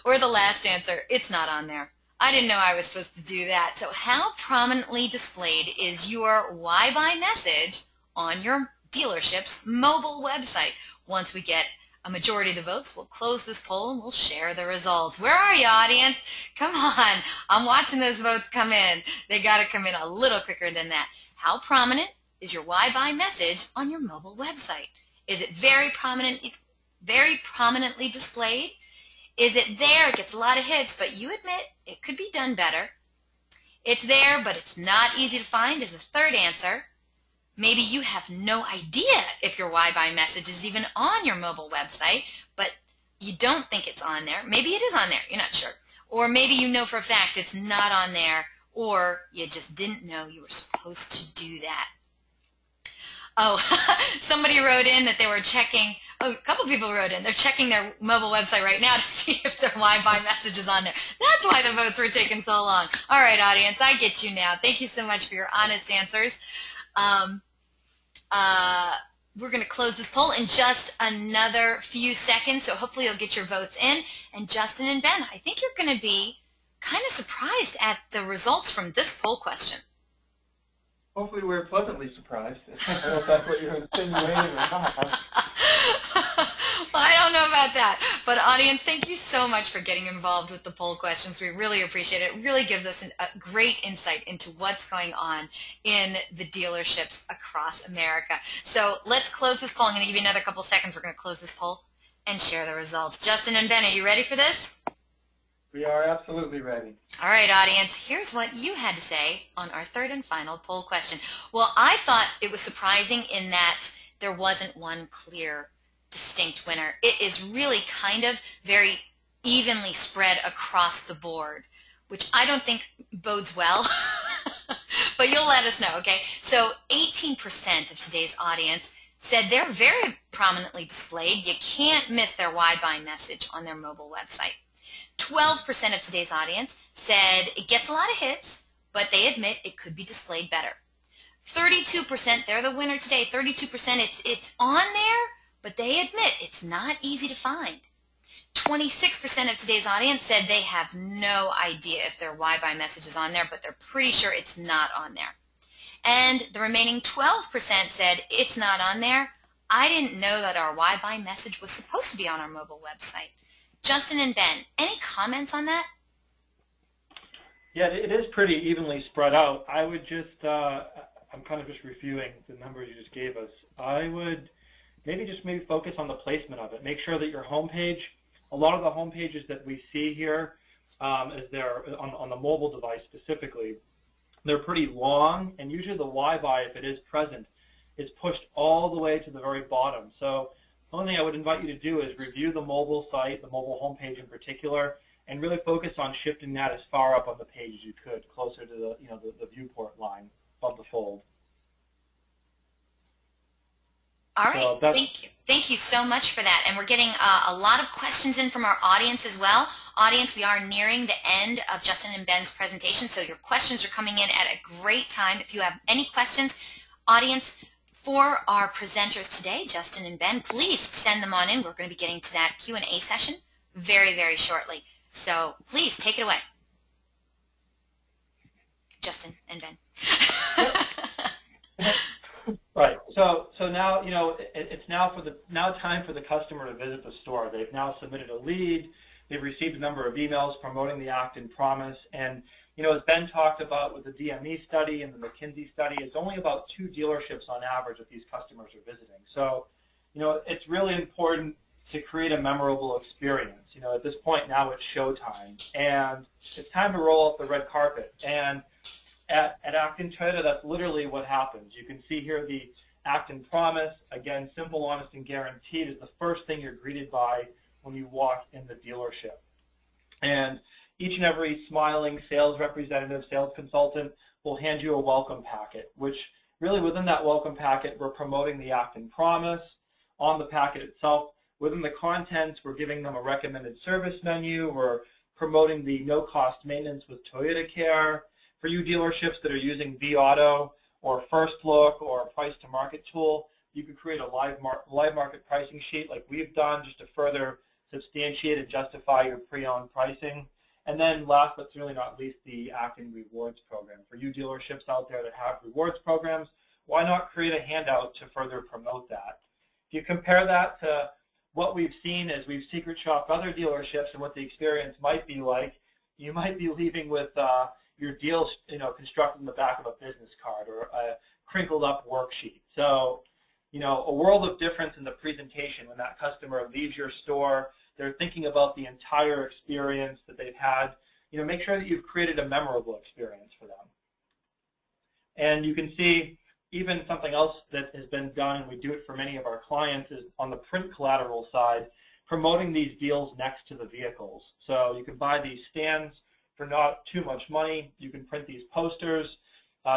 Or the last answer, it's not on there. I didn't know I was supposed to do that. So how prominently displayed is your why-buy message on your dealership's mobile website? Once we get a majority of the votes, we'll close this poll and we'll share the results. Where are you, audience? Come on. I'm watching those votes come in. They got to come in a little quicker than that. How prominent is your why-buy message on your mobile website? Is it very prominently displayed? Is it there? It gets a lot of hits, but you admit it could be done better. It's there, but it's not easy to find is the third answer. Maybe you have no idea if your why-buy message is even on your mobile website, but you don't think it's on there. Maybe it is on there. You're not sure. Or maybe you know for a fact it's not on there, or you just didn't know you were supposed to do that. Oh, somebody wrote in that they were checking. Oh, a couple people wrote in. They're checking their mobile website right now to see if their why-buy message is on there. That's why the votes were taking so long. All right, audience, I get you now. Thank you so much for your honest answers. We're going to close this poll in just another few seconds, so hopefully you'll get your votes in. And Justin and Ben, I think you're going to be kind of surprised at the results from this poll question. Hopefully we're pleasantly surprised. I don't know if that's what you're insinuating or not. Well, I don't know about that. But audience, thank you so much for getting involved with the poll questions. We really appreciate it. It really gives us a great insight into what's going on in the dealerships across America. So let's close this poll. I'm going to give you another couple seconds. We're going to close this poll and share the results. Justin and Ben, are you ready for this? We are absolutely ready. All right, audience, here's what you had to say on our third and final poll question. Well, I thought it was surprising in that there wasn't one clear, distinct winner. It is really kind of very evenly spread across the board, which I don't think bodes well, but you'll let us know, okay? So 18% of today's audience said they're very prominently displayed. You can't miss their why buy message on their mobile website. 12% of today's audience said it gets a lot of hits, but they admit it could be displayed better. 32%, they're the winner today, 32% it's on there, but they admit it's not easy to find. 26% of today's audience said they have no idea if their why buy message is on there, but they're pretty sure it's not on there. And the remaining 12% said it's not on there. I didn't know that our why buy message was supposed to be on our mobile website. Justin and Ben, any comments on that? Yeah, it is pretty evenly spread out. I would just, I'm kind of just reviewing the numbers you just gave us. I would maybe focus on the placement of it. Make sure that your homepage, a lot of the home pages that we see here, as they're on the mobile device specifically, they're pretty long, and usually the why buy, if it is present, is pushed all the way to the very bottom. So the only thing I would invite you to do is review the mobile site, the mobile homepage in particular, and really focus on shifting that as far up on the page as you could, closer to the the viewport line of the fold. All right, so thank you. Thank you so much for that. And we're getting a lot of questions in from our audience as well. Audience, we are nearing the end of Justin and Ben's presentation, so your questions are coming in at a great time. If you have any questions, audience, for our presenters today, Justin and Ben, please send them on in. We're going to be getting to that Q&A session very, very shortly. So please take it away. Justin and Ben. Right. So now it's now time for the customer to visit the store. They've now submitted a lead. They've received a number of emails promoting the Acton promise, and as Ben talked about with the DME study and the McKinsey study, it's only about 2 dealerships on average that these customers are visiting. So it's really important to create a memorable experience. At this point now it's showtime, and it's time to roll out the red carpet. And at Acton Toyota, that's literally what happens. You can see here the Acton promise. Again, simple, honest, and guaranteed is the first thing you're greeted by when you walk in the dealership. And each and every smiling sales representative, sales consultant will hand you a welcome packet, which really within that welcome packet, we're promoting the Acton promise. On the packet itself, within the contents, we're giving them a recommended service menu. We're promoting the no-cost maintenance with Toyota Care. For you dealerships that are using vAuto or First Look or a price-to-market tool, you could create a live market pricing sheet like we've done just to further substantiate and justify your pre-owned pricing. And then last but certainly not least, the Acton Rewards program. For you dealerships out there that have rewards programs, why not create a handout to further promote that? If you compare that to what we've seen as we've secret shopped other dealerships and what the experience might be like, you might be leaving with your deals, constructed in the back of a business card or a crinkled up worksheet. So, a world of difference in the presentation when that customer leaves your store. They're thinking about the entire experience that they've had. Make sure that you've created a memorable experience for them. And you can see even something else that has been done, and we do it for many of our clients, is on the print collateral side, promoting these deals next to the vehicles. So you can buy these stands for not too much money. You can print these posters.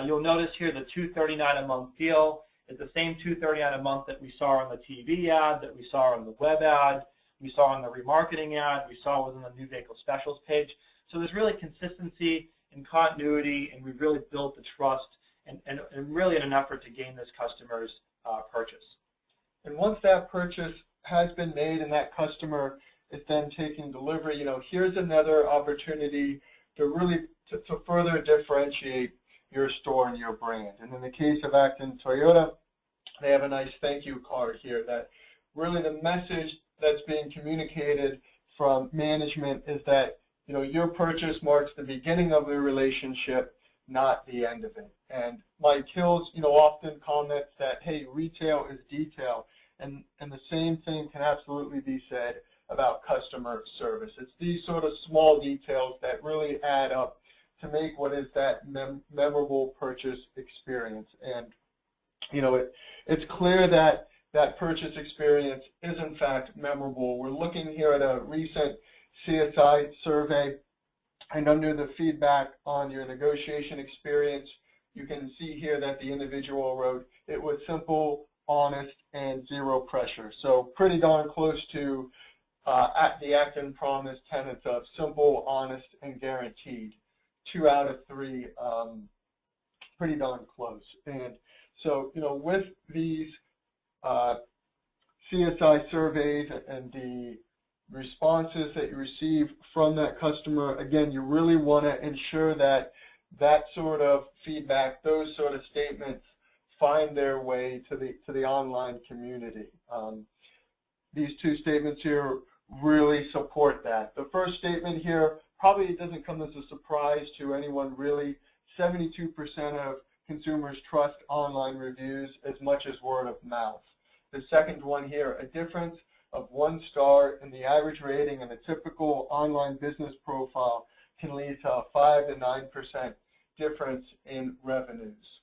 You'll notice here the $239 a month deal is the same $239 a month that we saw on the TV ad, that we saw on the web ad, we saw on the remarketing ad, we saw within the new vehicle specials page. So there's really consistency and continuity, and we've really built the trust and really in an effort to gain this customer's purchase. And once that purchase has been made and that customer is then taking delivery, here's another opportunity to really to further differentiate your store and your brand. And in the case of Acton Toyota, they have a nice thank you card here that really the message that's being communicated from management is that your purchase marks the beginning of the relationship, not the end of it. And Mike Hills often comments that, hey, retail is detail, and the same thing can absolutely be said about customer service. It's these sort of small details that really add up to make what is that memorable purchase experience. And it's clear that that purchase experience is in fact memorable. We're looking here at a recent CSI survey, and under the feedback on your negotiation experience, you can see here that the individual wrote, "It was simple, honest, and zero pressure. So pretty darn close to at the Acton Promise tenets of simple, honest, and guaranteed. 2 out of 3, pretty darn close. And so, with these CSI surveys and the responses that you receive from that customer, again, you really want to ensure that that sort of feedback, those sort of statements, find their way to the online community. These 2 statements here really support that. The first statement here probably doesn't come as a surprise to anyone really. 72% of consumers trust online reviews as much as word of mouth. The second one here, a difference of 1 star in the average rating in a typical online business profile can lead to a 5 to 9% difference in revenues.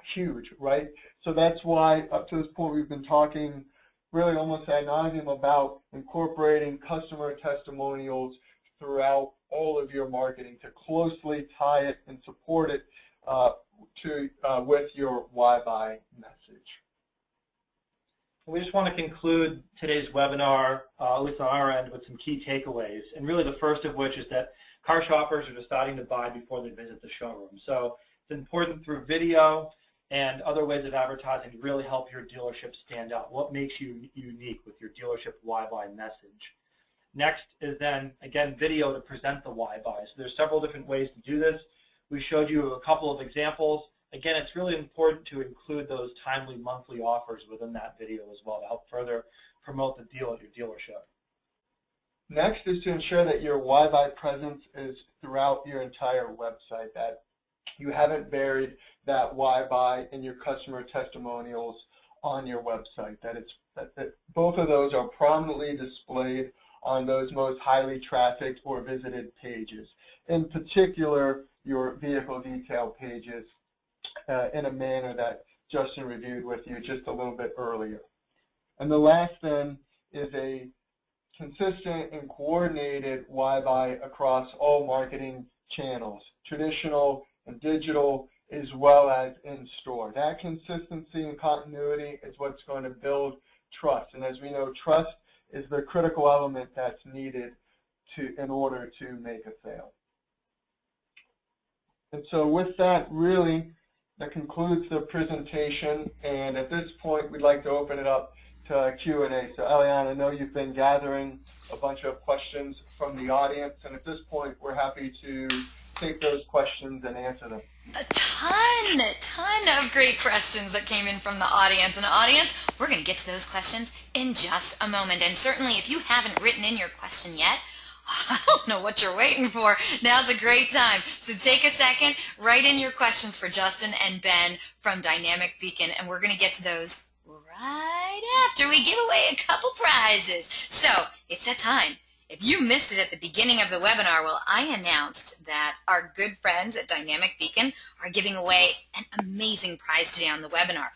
Huge, right? So that's why up to this point we've been talking really almost ad nauseum about incorporating customer testimonials throughout all of your marketing to closely tie it and support it with your why buy message. We just want to conclude today's webinar, at least on our end, with some key takeaways. And really the first of which is that car shoppers are deciding to buy before they visit the showroom. So it's important through video and other ways of advertising to really help your dealership stand out. What makes you unique with your dealership why buy message? Next is then, again, video to present the why buy. So there's several different ways to do this. We showed you a couple of examples. Again, it's really important to include those timely monthly offers within that video as well to help further promote the deal at your dealership. Next is to ensure that your why buy presence is throughout your entire website, that you haven't buried that why buy in your customer testimonials on your website, that both of those are prominently displayed on those most highly trafficked or visited pages. In particular, your vehicle detail pages in a manner that Justin reviewed with you just a little bit earlier. And the last then is a consistent and coordinated why buy across all marketing channels, traditional and digital, as well as in store. That consistency and continuity is what's going to build trust. And as we know, trust is the critical element that's needed in order to make a sale. And so with that, really, that concludes the presentation. And at this point, we'd like to open it up to Q&A. So Eliane, I know you've been gathering a bunch of questions from the audience. And at this point, we're happy to take those questions and answer them. A ton of great questions that came in from the audience. And audience, we're going to get to those questions in just a moment. And certainly if you haven't written in your question yet, I don't know what you're waiting for. Now's a great time. So take a second, write in your questions for Justin and Ben from Dynamic Beacon, and we're going to get to those right after we give away a couple prizes. So it's that time. If you missed it at the beginning of the webinar, well, I announced that our good friends at Dynamic Beacon are giving away an amazing prize today on the webinar.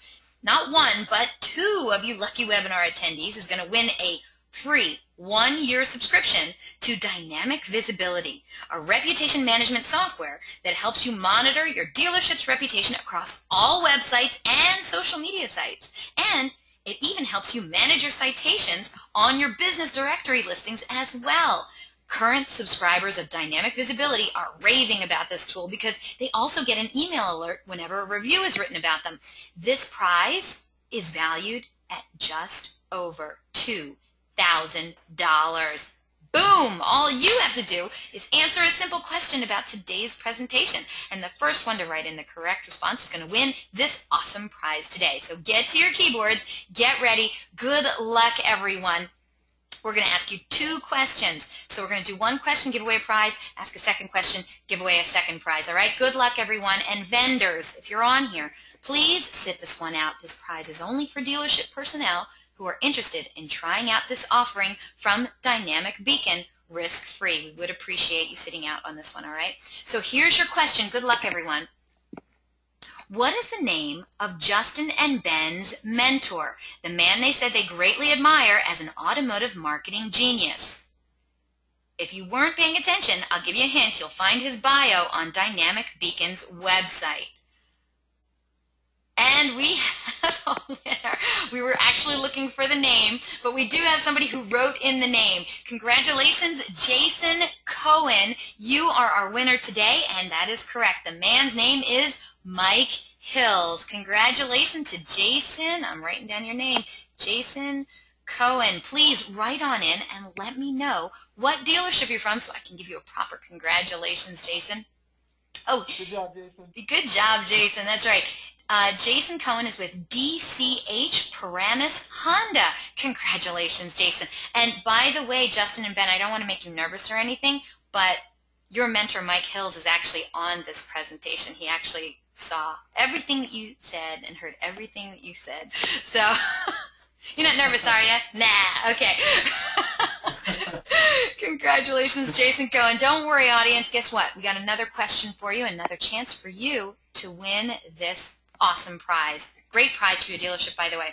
Not one, but 2 of you lucky webinar attendees is going to win a free 1-year subscription to Dynamic Visibility, a reputation management software that helps you monitor your dealership's reputation across all websites and social media sites. And it even helps you manage your citations on your business directory listings as well. Current subscribers of Dynamic Visibility are raving about this tool because they also get an email alert whenever a review is written about them. This prize is valued at just over $2,000. Boom! All you have to do is answer a simple question about today's presentation, and the first one to write in the correct response is going to win this awesome prize today. So get to your keyboards, get ready. Good luck, everyone. We're going to ask you 2 questions. So we're going to do 1 question, give away a prize, ask a second question, give away a second prize. All right? Good luck, everyone. And vendors, if you're on here, please sit this one out. This prize is only for dealership personnel who are interested in trying out this offering from Dynamic Beacon risk-free. We would appreciate you sitting out on this one, all right? So here's your question. Good luck, everyone. What is the name of Justin and Ben's mentor, the man they said they greatly admire as an automotive marketing genius? If you weren't paying attention, I'll give you a hint. You'll find his bio on Dynamic Beacon's website. And And we have a winner. We were actually looking for the name, but we do have somebody who wrote in the name. Congratulations, Jason Cohen. You are our winner today, and that is correct. The man's name is Mike Hills. Congratulations to Jason. I'm writing down your name. Jason Cohen. Please write on in and let me know what dealership you're from so I can give you a proper congratulations, Jason. Oh, Good job, Jason. Good job, Jason. That's right. Jason Cohen is with DCH Paramus Honda. Congratulations, Jason. And by the way, Justin and Ben, I don't want to make you nervous or anything, but your mentor, Mike Hills, is actually on this presentation. He actually saw everything that you said and heard everything that you said. So you're not nervous, are you? Nah. Okay. Congratulations, Jason Cohen. Don't worry, audience. Guess what? We got another question for you, another chance for you to win this awesome prize. Great prize for your dealership, by the way.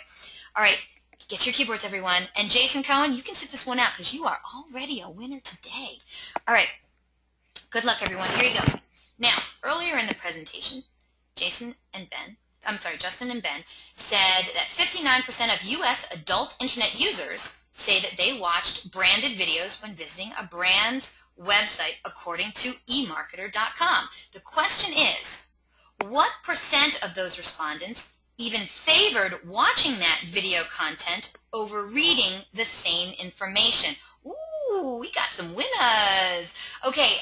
All right, get your keyboards, everyone. And Jason Cohen, you can sit this one out because you are already a winner today. All right, good luck, everyone. Here you go. Now, earlier in the presentation, Justin and Ben said that 59% of U.S. adult internet users say that they watched branded videos when visiting a brand's website, according to eMarketer.com. The question is, what % of those respondents even favored watching that video content over reading the same information? Ooh, we got some winners. Okay,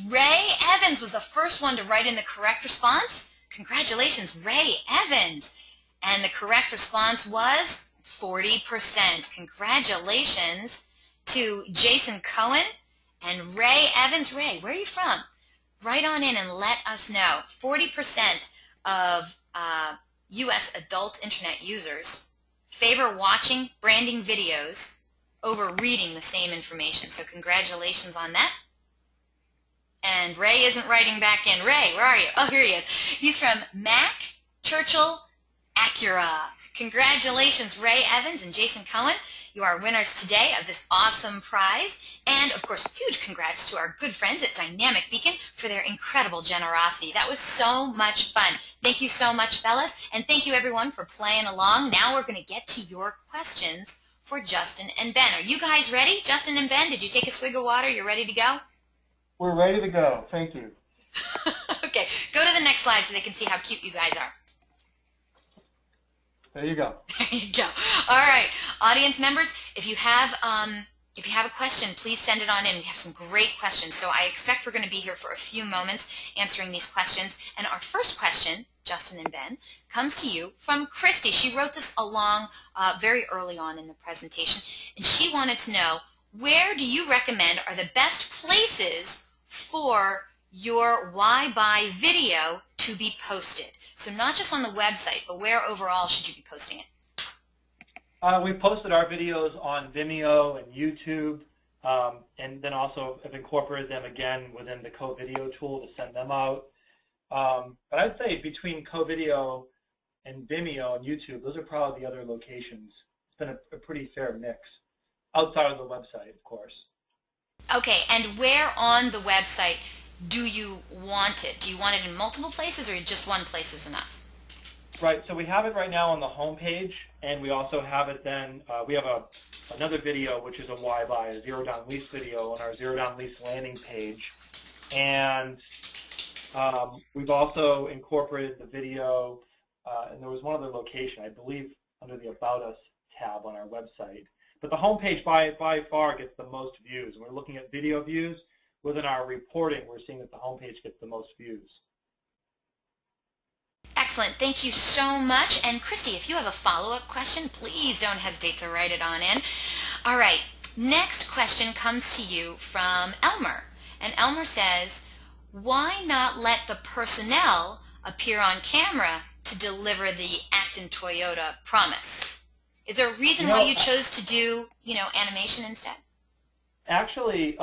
Ray Evans was the first one to write in the correct response. Congratulations, Ray Evans. And the correct response was 40%. Congratulations to Jason Cohen and Ray Evans. Ray, where are you from? Write on in and let us know. 40% of U.S. adult internet users favor watching branding videos over reading the same information. So congratulations on that. And Ray isn't writing back in. Ray, where are you? Oh, here he is. He's from Mack Churchill Acura. Congratulations, Ray Evans and Jason Cohen. You are winners today of this awesome prize. And, of course, huge congrats to our good friends at Dynamic Beacon for their incredible generosity. That was so much fun. Thank you so much, fellas. And thank you, everyone, for playing along. Now we're going to get to your questions for Justin and Ben. Are you guys ready? Justin and Ben, did you take a swig of water? You're ready to go? We're ready to go. Thank you. Okay, go to the next slide so they can see how cute you guys are. There you go. There you go. All right, audience members, if you have a question, please send it on in. We have some great questions, so I expect we're going to be here for a few moments answering these questions. And our first question, Justin and Ben, comes to you from Christy. She wrote this along very early on in the presentation, and she wanted to know, where do you recommend are the best places for your Why Buy video to be posted? So not just on the website, but where overall should you be posting it? We posted our videos on Vimeo and YouTube, and then also have incorporated them again within the Co-Video tool to send them out. But I'd say between Co-Video and Vimeo and YouTube, those are probably the other locations. It's been a pretty fair mix, outside of the website, of course. Okay, and where on the website do you want it? Do you want it in multiple places, or just one place is enough? Right, so we have it right now on the home page, and we also have it then, we have another video which is a Why Buy, a Zero Down Lease video on our Zero Down Lease landing page. And we've also incorporated the video, and there was one other location, I believe, under the About Us tab on our website. But the home page by far gets the most views. And we're looking at video views. Within our reporting, we're seeing that the home page gets the most views. Excellent. Thank you so much. And Christy, if you have a follow-up question, please don't hesitate to write it on in. All right. Next question comes to you from Elmer. And Elmer says, why not let the personnel appear on camera to deliver the Acton Toyota promise? Is there a reason why you chose to do, animation instead? Actually,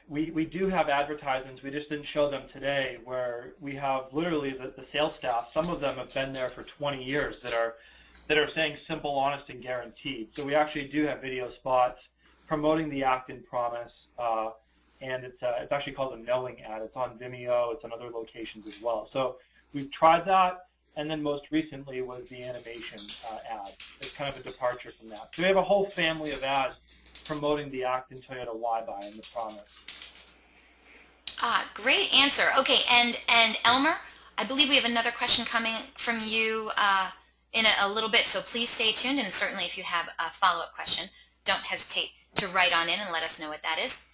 we do have advertisements. We just didn't show them today, where we have literally the sales staff. Some of them have been there for 20 years that are saying simple, honest, and guaranteed. So we actually do have video spots promoting the Acton promise, and it's actually called a knowing ad. It's on Vimeo. It's on other locations as well. So we've tried that. and then most recently was the animation ad. It's kind of a departure from that. So we have a whole family of ads promoting the Acton Toyota Y-Buy and the promise. Great answer. Okay, and Elmer, I believe we have another question coming from you in a little bit, so please stay tuned, and certainly if you have a follow-up question, don't hesitate to write on in and let us know what that is.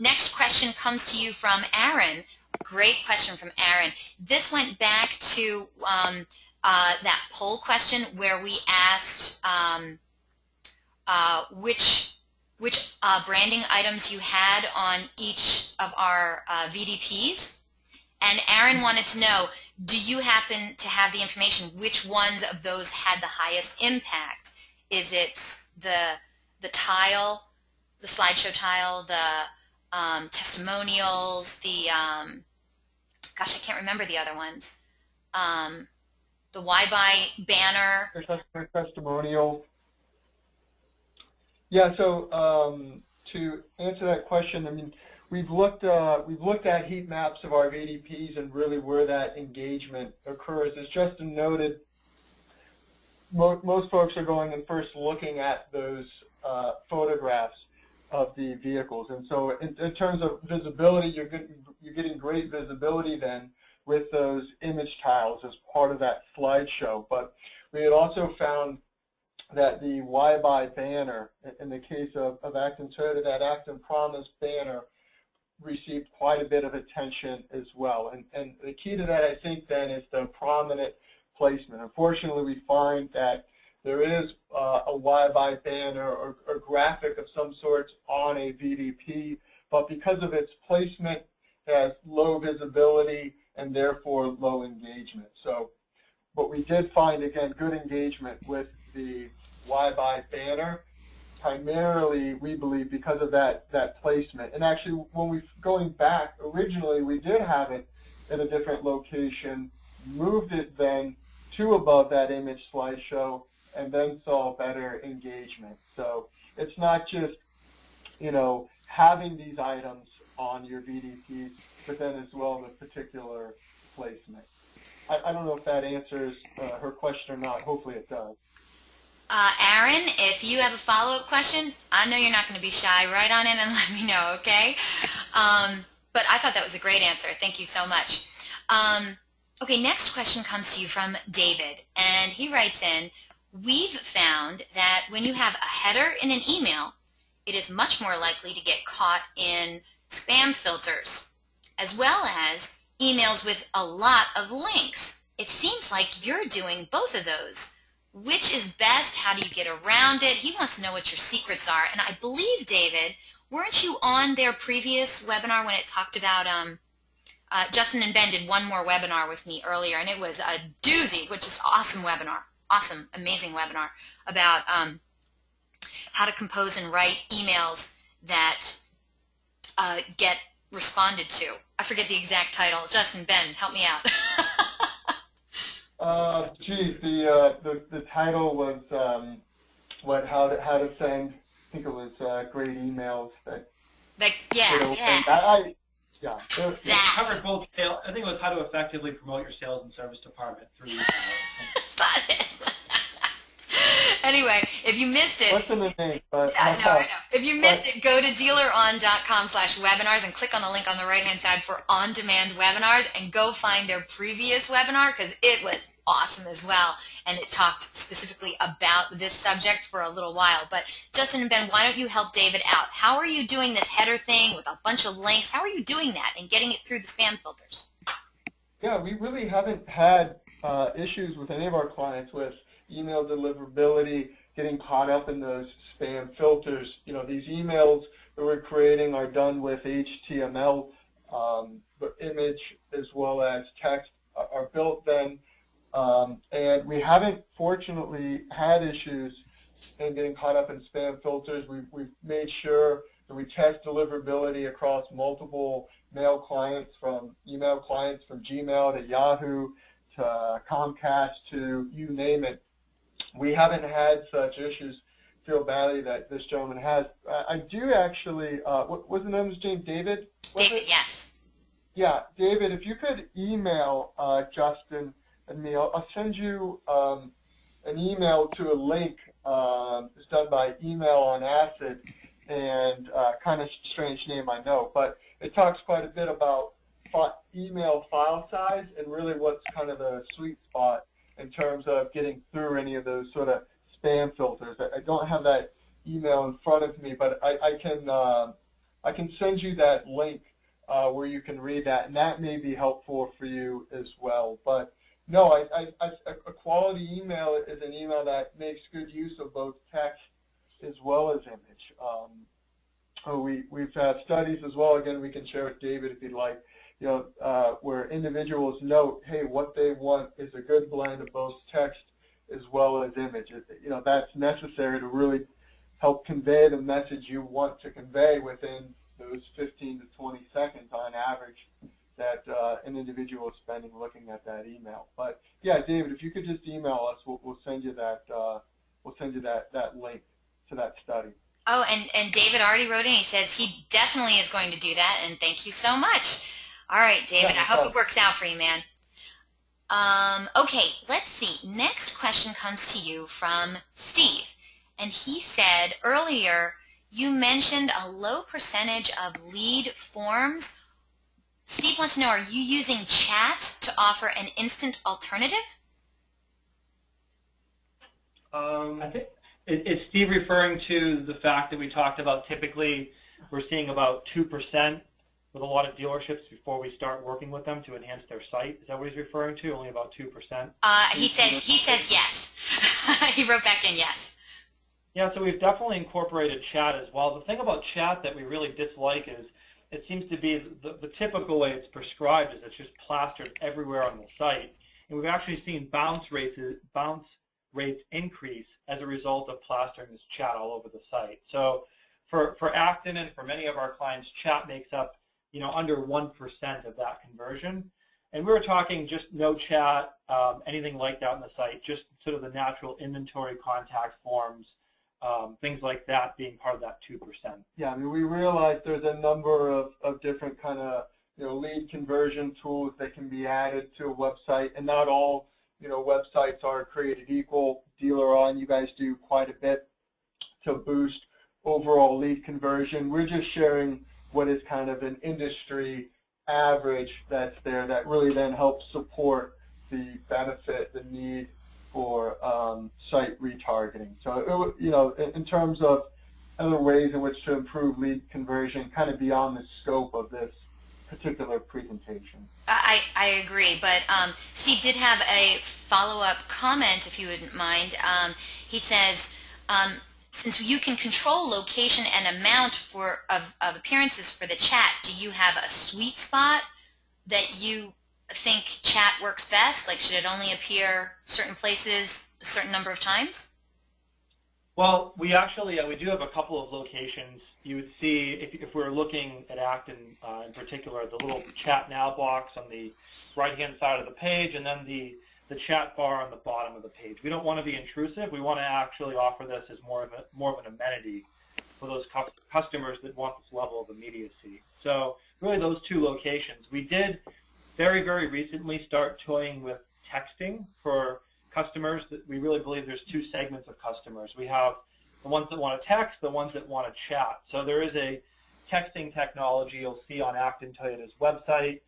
Next question comes to you from Aaron. Great question from Aaron. This went back to that poll question where we asked which branding items you had on each of our VDPs. And Aaron wanted to know, do you happen to have the information which ones of those had the highest impact? Is it the tile, the slideshow tile, the testimonials, the, gosh, I can't remember the other ones, the Y-Buy banner? Customer testimonial. Yeah, so to answer that question, I mean, we've looked at heat maps of our VDPs and really where that engagement occurs. As Justin noted, most folks are going and first looking at those photographs of the vehicles, and so in terms of visibility, you're getting great visibility then with those image tiles as part of that slideshow. But we had also found that the Y-Buy banner, in the case of Acton Toyota, that Acton Promise banner received quite a bit of attention as well. And the key to that, I think, then, is the prominent placement. Unfortunately, we find that there is a Y-Buy banner or graphic of some sort on a VDP, but because of its placement, it has low visibility and therefore low engagement. So, but we did find, again, good engagement with the Y-Buy banner, primarily, we believe, because of that placement. And actually, when we going back, originally we did have it in a different location, moved it then to above that image slideshow, and then saw better engagement. So it's not just, you know, having these items on your VDPs, but then as well the particular placement. I don't know if that answers her question or not. Hopefully it does. Aaron, if you have a follow-up question, I know you're not going to be shy. Write on in and let me know, okay? But I thought that was a great answer. Thank you so much. Okay, next question comes to you from David, and he writes in, we've found that when you have a header in an email, it is much more likely to get caught in spam filters, as well as emails with a lot of links. It seems like you're doing both of those. Which is best? How do you get around it? He wants to know what your secrets are. And I believe, David, weren't you on their previous webinar when it talked about, Justin and Ben did one more webinar with me earlier, and it was a doozy, which is awesome webinar, awesome, amazing webinar about how to compose and write emails that get responded to. I forget the exact title. Justin, Ben, help me out. Geez, the title was how to send. I think it was great emails that. Like, yeah. Yeah. It covered both. I think it was how to effectively promote your sales and service department through email. Got it. Anyway, if you missed it, what's in the name? I know. If you missed it, go to dealeron.com/webinars and click on the link on the right-hand side for on-demand webinars, and go find their previous webinar because it was awesome as well, and it talked specifically about this subject for a little while. But Justin and Ben, why don't you help David out? How are you doing this header thing with a bunch of links? How are you doing that and getting it through the spam filters? Yeah, we really haven't had issues with any of our clients with email deliverability, getting caught up in those spam filters. You know, these emails that we're creating are done with HTML, but image as well as text are built then. And we haven't, fortunately, had issues in getting caught up in spam filters. We've made sure that we test deliverability across multiple mail clients, from email clients, from Gmail to Yahoo to Comcast to you name it. We haven't had such issues. Feel badly that this gentleman has. I do actually, what was the name of his name? David? David, yes. Yeah, David, if you could email Justin and me, I'll send you an email to a link. It's done by email on Acid, and kind of strange name, I know, but it talks quite a bit about email file size and really what's kind of the sweet spot in terms of getting through any of those sort of spam filters. I don't have that email in front of me, but I can send you that link where you can read that, and that may be helpful for you as well. But no, a quality email is an email that makes good use of both text as well as image. We've had studies as well, again, we can share with David if you'd like, where individuals note, hey, what they want is a good blend of both text as well as image. That's necessary to really help convey the message you want to convey within those 15 to 20 seconds on average that an individual is spending looking at that email. But yeah, David, if you could just email us, we'll send you that that link to that study. Oh, and David already wrote in. He says he definitely is going to do that, and thank you so much. All right, David, Yeah, no I hope problem. it works out for you, man. Okay, let's see. Next question comes to you from Steve, and he said earlier you mentioned a low percentage of lead forms. Steve wants to know, are you using chat to offer an instant alternative? I think is Steve referring to the fact that we talked about typically we're seeing about 2% with a lot of dealerships before we start working with them to enhance their site? Is that what he's referring to? Only about 2%? He says yes. He wrote back in yes. Yeah, so we've definitely incorporated chat as well. The thing about chat that we really dislike is it seems to be the typical way it's prescribed is it's just plastered everywhere on the site. And we've actually seen bounce rates increase as a result of plastering this chat all over the site. So for Acton and for many of our clients, chat makes up under 1% of that conversion. And we were talking just no chat, anything like that on the site, just sort of the natural inventory contact forms, things like that being part of that 2%. Yeah, I mean, we realize there's a number of different kind of lead conversion tools that can be added to a website, and not all websites are created equal. Dealer On, you guys do quite a bit to boost overall lead conversion. We're just sharing what is kind of an industry average that's there that really then helps support the benefit, the need for site retargeting. So, in terms of other ways in which to improve lead conversion, kind of beyond the scope of this particular presentation. I agree, but Steve did have a follow-up comment, if you wouldn't mind. He says, since you can control location and amount of appearances for the chat, do you have a sweet spot that you think chat works best? Like, should it only appear certain places a certain number of times? Well, we actually we do have a couple of locations. You would see, if we're looking at Acton in particular, the little chat now box on the right-hand side of the page, and then the chat bar on the bottom of the page. We don't want to be intrusive. We want to actually offer this as more of an amenity for those customers that want this level of immediacy. So really those two locations. We did very, very recently start toying with texting for customers. That we really believe there's two segments of customers. We have the ones that want to text, the ones that want to chat. So there is a texting technology you'll see on Acton Toyota's website.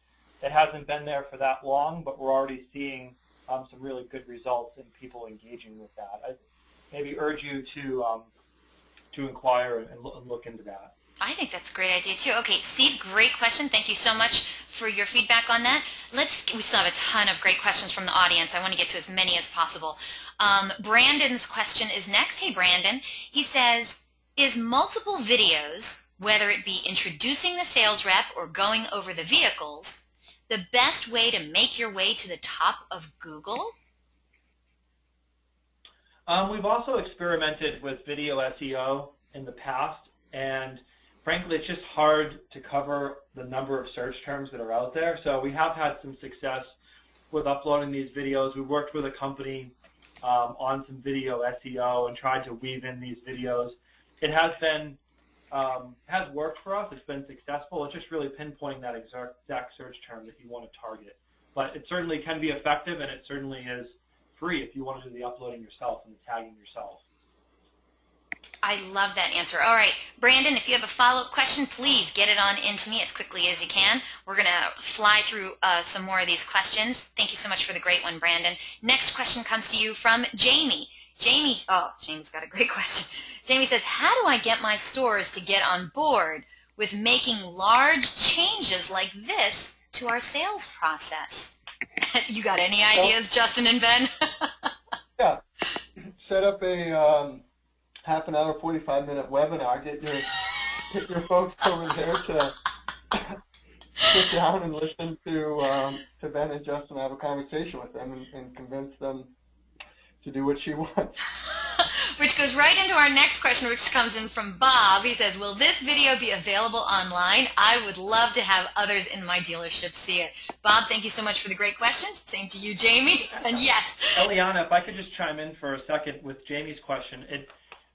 It hasn't been there for that long, but we're already seeing some really good results in people engaging with that. I maybe urge you to inquire and look into that. I think that's a great idea too. Okay, Steve, great question. Thank you so much for your feedback on that. We still have a ton of great questions from the audience. I want to get to as many as possible. Brandon's question is next. Hey, Brandon. He says, is multiple videos, whether it be introducing the sales rep or going over the vehicles, the best way to make your way to the top of Google? We've also experimented with video SEO in the past, and frankly, it's just hard to cover the number of search terms that are out there. So we have had some success with uploading these videos. We worked with a company on some video SEO and tried to weave in these videos. It has been has worked for us. It's been successful. It's just really pinpointing that exact search term that you want to target But it certainly can be effective, and it certainly is free if you want to do the uploading yourself and the tagging yourself. I love that answer. All right, Brandon, if you have a follow-up question, please get it on into me as quickly as you can. We're going to fly through some more of these questions. Thank you so much for the great one, Brandon. Next question comes to you from Jamie. Jamie's got a great question. Jamie says, how do I get my stores to get on board with making large changes like this to our sales process? You got any ideas, Justin and Ben? Yeah. Set up a half an hour, 45-minute webinar. Get your folks over there to sit down and listen to Ben and Justin have a conversation with them and convince them to do what she wants. Which goes right into our next question, which comes in from Bob. He says, will this video be available online? I would love to have others in my dealership see it. Bob, thank you so much for the great questions. Same to you, Jamie. And yes. Eliana, if I could just chime in for a second with Jamie's question.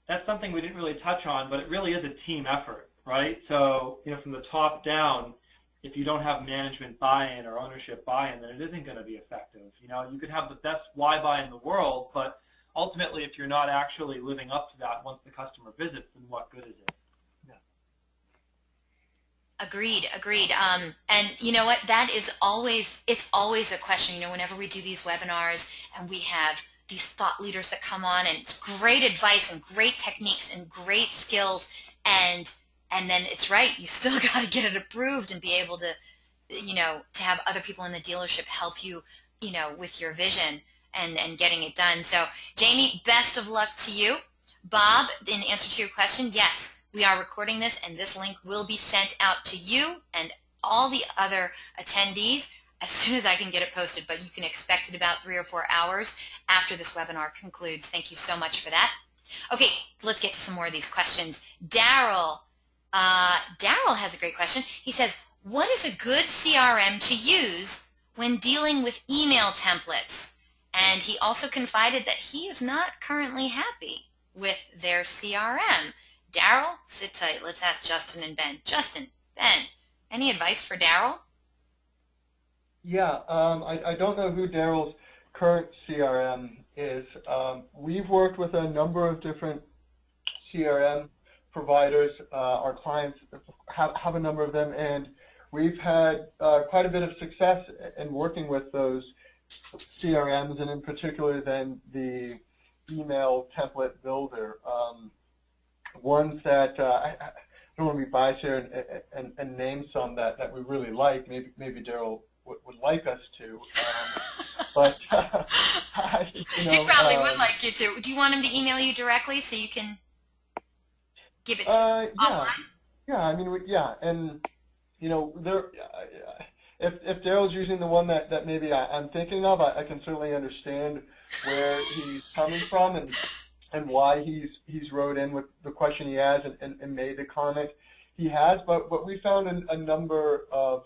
That's something we didn't really touch on, but it really is a team effort, right? So, from the top down, if you don't have management buy-in or ownership buy-in, then it isn't going to be effective. You could have the best why buy in the world, but ultimately, if you're not actually living up to that once the customer visits, then what good is it? Yeah. Agreed. And you know what? It's always a question. Whenever we do these webinars and we have these thought leaders that come on, and it's great advice and great techniques and great skills, and then it's right, you still got to get it approved and be able to, to have other people in the dealership help you, with your vision and getting it done. So, Jamie, best of luck to you. Bob, in answer to your question, yes, we are recording this, and this link will be sent out to you and all the other attendees as soon as I can get it posted, but you can expect it about 3 or 4 hours after this webinar concludes. Thank you so much for that. Okay, let's get to some more of these questions. Daryl has a great question. He says, what is a good CRM to use when dealing with email templates? And he also confided that he is not currently happy with their CRM. Daryl, sit tight. Let's ask Justin and Ben. Justin, Ben, any advice for Daryl? Yeah, I don't know who Daryl's current CRM is. We've worked with a number of different CRM providers. Our clients have a number of them, and we've had quite a bit of success in working with those CRMs, and in particular then the email template builder. Ones that I don't want to be biased here and name some that we really like. Maybe Daryl would like us to, but he probably would like you to. Do you want him to email you directly so you can give it to him offline? Yeah, I mean, yeah, and there. If Daryl's using the one that maybe I'm thinking of, I can certainly understand where he's coming from and why he's wrote in with the question he has and made the comment he has. But we found a number of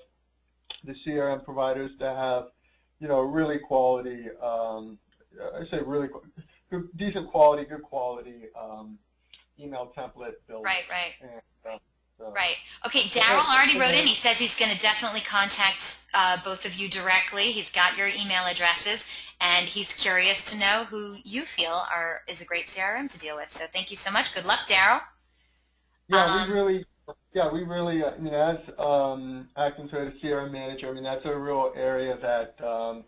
the CRM providers that have, really quality, I say really decent quality, good quality email template build. Right. And, right. Okay, Daryl already wrote in. He says he's going to definitely contact both of you directly. He's got your email addresses, and he's curious to know who you feel is a great CRM to deal with. So thank you so much. Good luck, Daryl. Yeah, we really, as Acton Toyota CRM manager, that's a real area that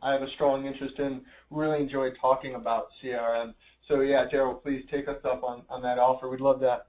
I have a strong interest in. Really enjoy talking about CRM. So yeah, Daryl, please take us up on that offer. We'd love to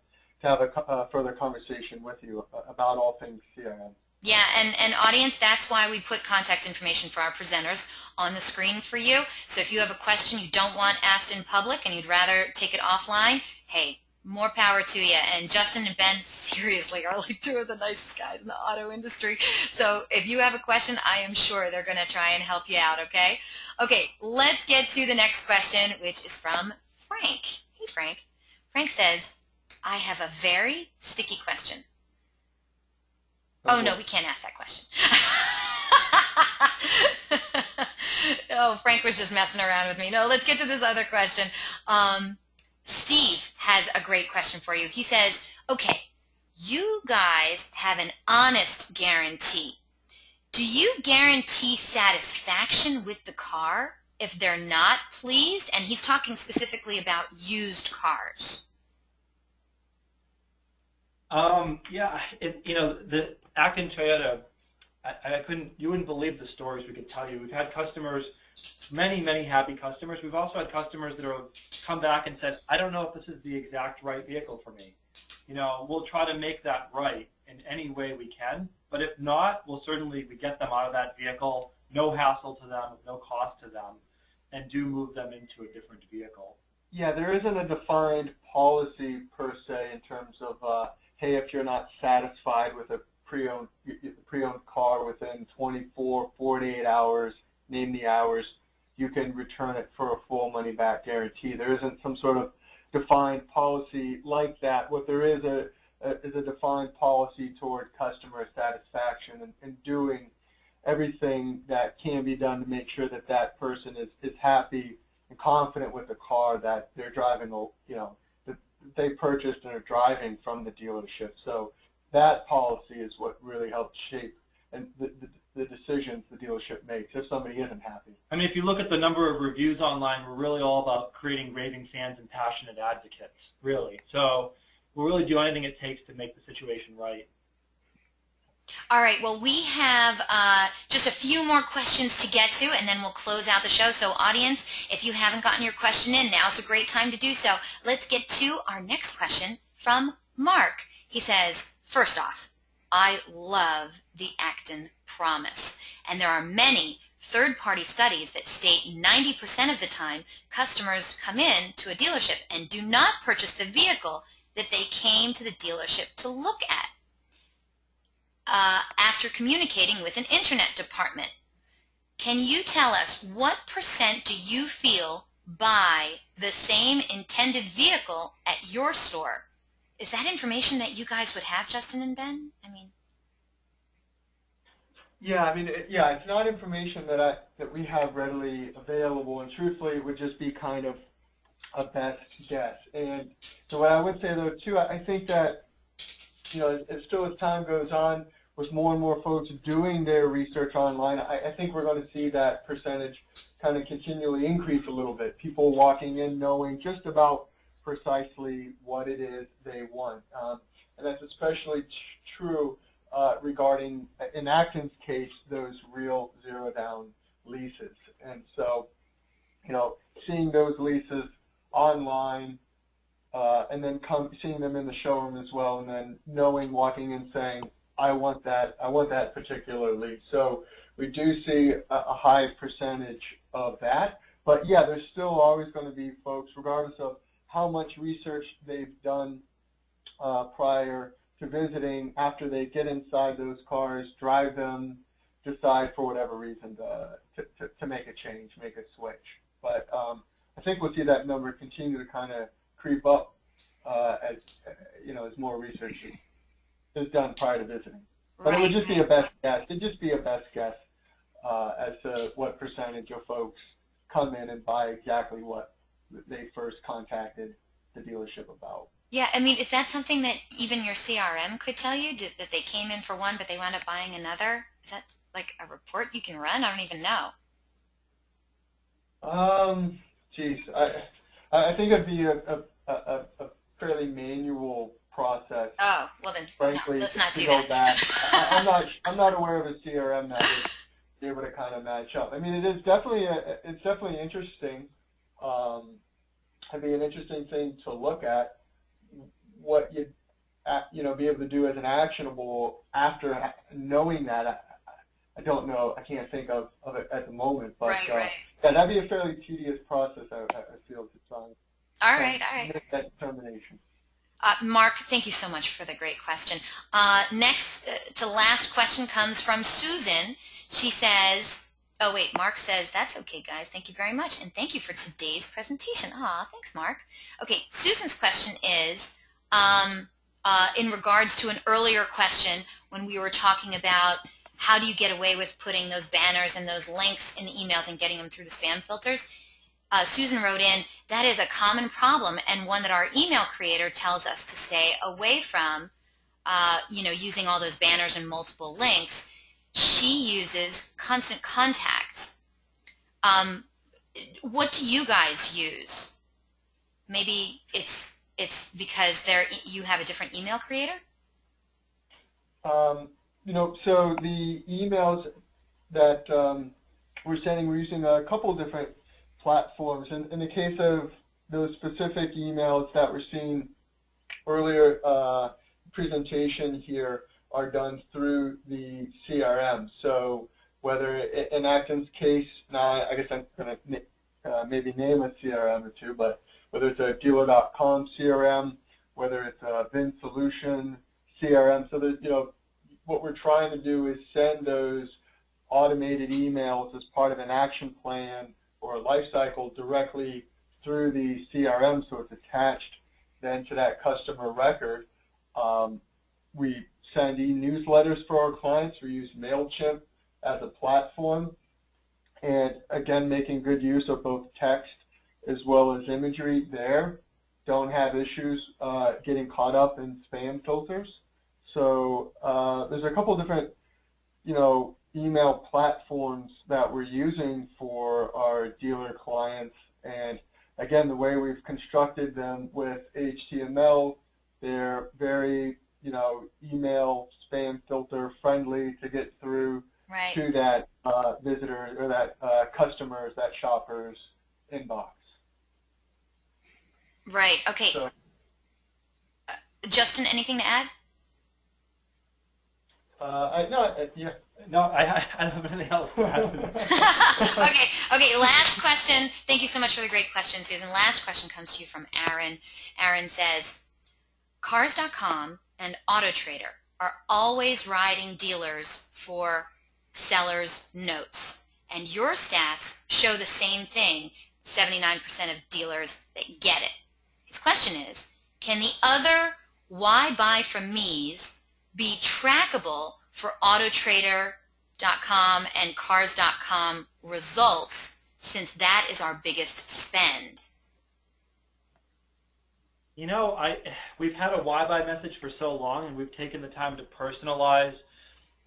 have a further conversation with you about all things CRM. Yeah, and audience, that's why we put contact information for our presenters on the screen for you. So if you have a question you don't want asked in public and you'd rather take it offline, hey, more power to you. And Justin and Ben, seriously, are like two of the nicest guys in the auto industry. So if you have a question, I am sure they're going to try and help you out, okay? Okay, let's get to the next question, which is from Frank. Hey, Frank. Frank says, I have a very sticky question. Oh, no, we can't ask that question. Oh, Frank was just messing around with me. No, let's get to this other question. Steve has a great question for you. He says, okay, you guys have an honest guarantee. do you guarantee satisfaction with the car if they're not pleased? And he's talking specifically about used cars. Yeah, the Acton Toyota, you wouldn't believe the stories we could tell you. We've had customers, many, many happy customers. We've also had customers that have come back and said, I don't know if this is the exact right vehicle for me. We'll try to make that right in any way we can, but if not, we get them out of that vehicle, no hassle to them, no cost to them, and do move them into a different vehicle. Yeah, there isn't a defined policy per se in terms of, hey, if you're not satisfied with a pre-owned car within 24, 48 hours, name the hours, you can return it for a full money-back guarantee. There isn't some sort of defined policy like that. What there is a defined policy toward customer satisfaction and doing everything that can be done to make sure that that person is happy and confident with the car that they're driving, that they purchased and are driving from the dealership. So that policy is what really helps shape and the decisions the dealership makes if somebody isn't happy. I mean, if you look at the number of reviews online, we're really all about creating raving fans and passionate advocates, really. So we'll really do anything it takes to make the situation right. All right, well, we have just a few more questions to get to, and then we'll close out the show. So, audience, if you haven't gotten your question in, now's a great time to do so. Let's get to our next question from Mark. He says, first off, I love the Acton promise, and there are many third-party studies that state 90% of the time customers come in to a dealership and do not purchase the vehicle that they came to the dealership to look at. After communicating with an internet department. Can you tell us what % do you feel buy the same intended vehicle at your store? Is that information that you guys would have, Justin and Ben? Yeah, it's not information that we have readily available, and truthfully, it would just be kind of a best guess. And so what I would say though too, I think that as time goes on, with more and more folks doing their research online, I think we're going to see that percentage kind of continually increase a little bit. People walking in knowing just about precisely what it is they want. And that's especially true regarding, in Acton's case, those real zero-down leases. And so, seeing those leases online and then seeing them in the showroom as well, and then walking in saying, I want that particular lease. So we do see a high percentage of that. But yeah, there's still always going to be folks, regardless of how much research they've done prior to visiting, after they get inside those cars, drive them, decide for whatever reason to make a change, make a switch. But I think we'll see that number continue to kind of creep up as more research is done prior to visiting. But it would just be a best guess. It'd just be a best guess as to what percentage of folks come in and buy exactly what they first contacted the dealership about. Yeah, is that something that even your CRM could tell you, that they came in for one but they wound up buying another? Is that like a report you can run? I don't even know. Geez, I think it'd be a fairly manual process. Oh, well then, frankly, no, let's not do that. That. I'm not aware of a CRM that would be able to kind of match up. It is definitely interesting. It'd be an interesting thing to look at. What you'd be able to do as an actionable after knowing that. I don't know. I can't think of it at the moment. But right. Yeah, that'd be a fairly tedious process. I feel to try. All right. Make that determination. Mark, thank you so much for the great question. Next to last question comes from Susan. She says, oh wait, Mark says, that's okay guys, thank you very much, and thank you for today's presentation. Aw, thanks Mark. Okay, Susan's question is, in regards to an earlier question when we were talking about how do you get away with putting those banners and those links in the emails and getting them through the spam filters. Susan wrote in, that is a common problem and one that our email creator tells us to stay away from, using all those banners and multiple links. she uses Constant Contact. What do you guys use? Maybe it's because you have a different email creator? You know, so the emails that we're sending, we're using a couple different platforms. And in the case of those specific emails that we're seeing earlier, presentation here are done through the CRM. So whether in Acton's case, now I guess I'm going to maybe name a CRM or two, but whether it's a dealer.com CRM, whether it's a VIN Solution CRM, so that, you know, what we're trying to do is send those automated emails as part of an action plan or a life cycle directly through the CRM, so it's attached then to that customer record. We send e-newsletters for our clients. We use MailChimp as a platform, and again, making good use of both text as well as imagery there. Don't have issues getting caught up in spam filters. So there's a couple different, you know, email platforms that we're using for our dealer clients, and again, the way we've constructed them with HTML, they're very, you know, email spam filter friendly to get through to that visitor or that customer's, that shopper's inbox. Right. Okay. So, Justin, anything to add? I don't have anything else to add. Okay, last question. Thank you so much for the great question, Susan. Last question comes to you from Aaron. Aaron says, Cars.com and AutoTrader are always riding dealers for sellers' notes, and your stats show the same thing, 79% of dealers that get it. His question is, can the other why buy from me's be trackable for AutoTrader.com and Cars.com results, since that is our biggest spend? You know, we've had a why buy message for so long, and we've taken the time to personalize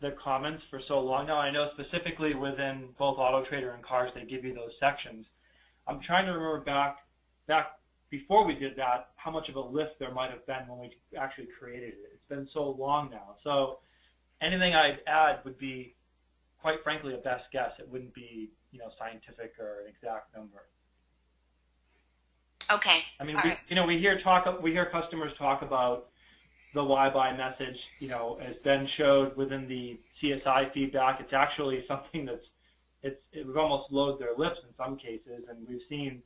the comments for so long now. I know specifically within both AutoTrader and Cars, they give you those sections. I'm trying to remember back before we did that, how much of a lift there might have been when we actually created it. It's been so long now. So anything I'd add would be, quite frankly, a best guess. It wouldn't be, you know, scientific or an exact number. Okay. I mean, we hear customers talk about the why buy message. You know, as Ben showed within the CSI feedback, it's actually something it would almost load their lips in some cases, and we've seen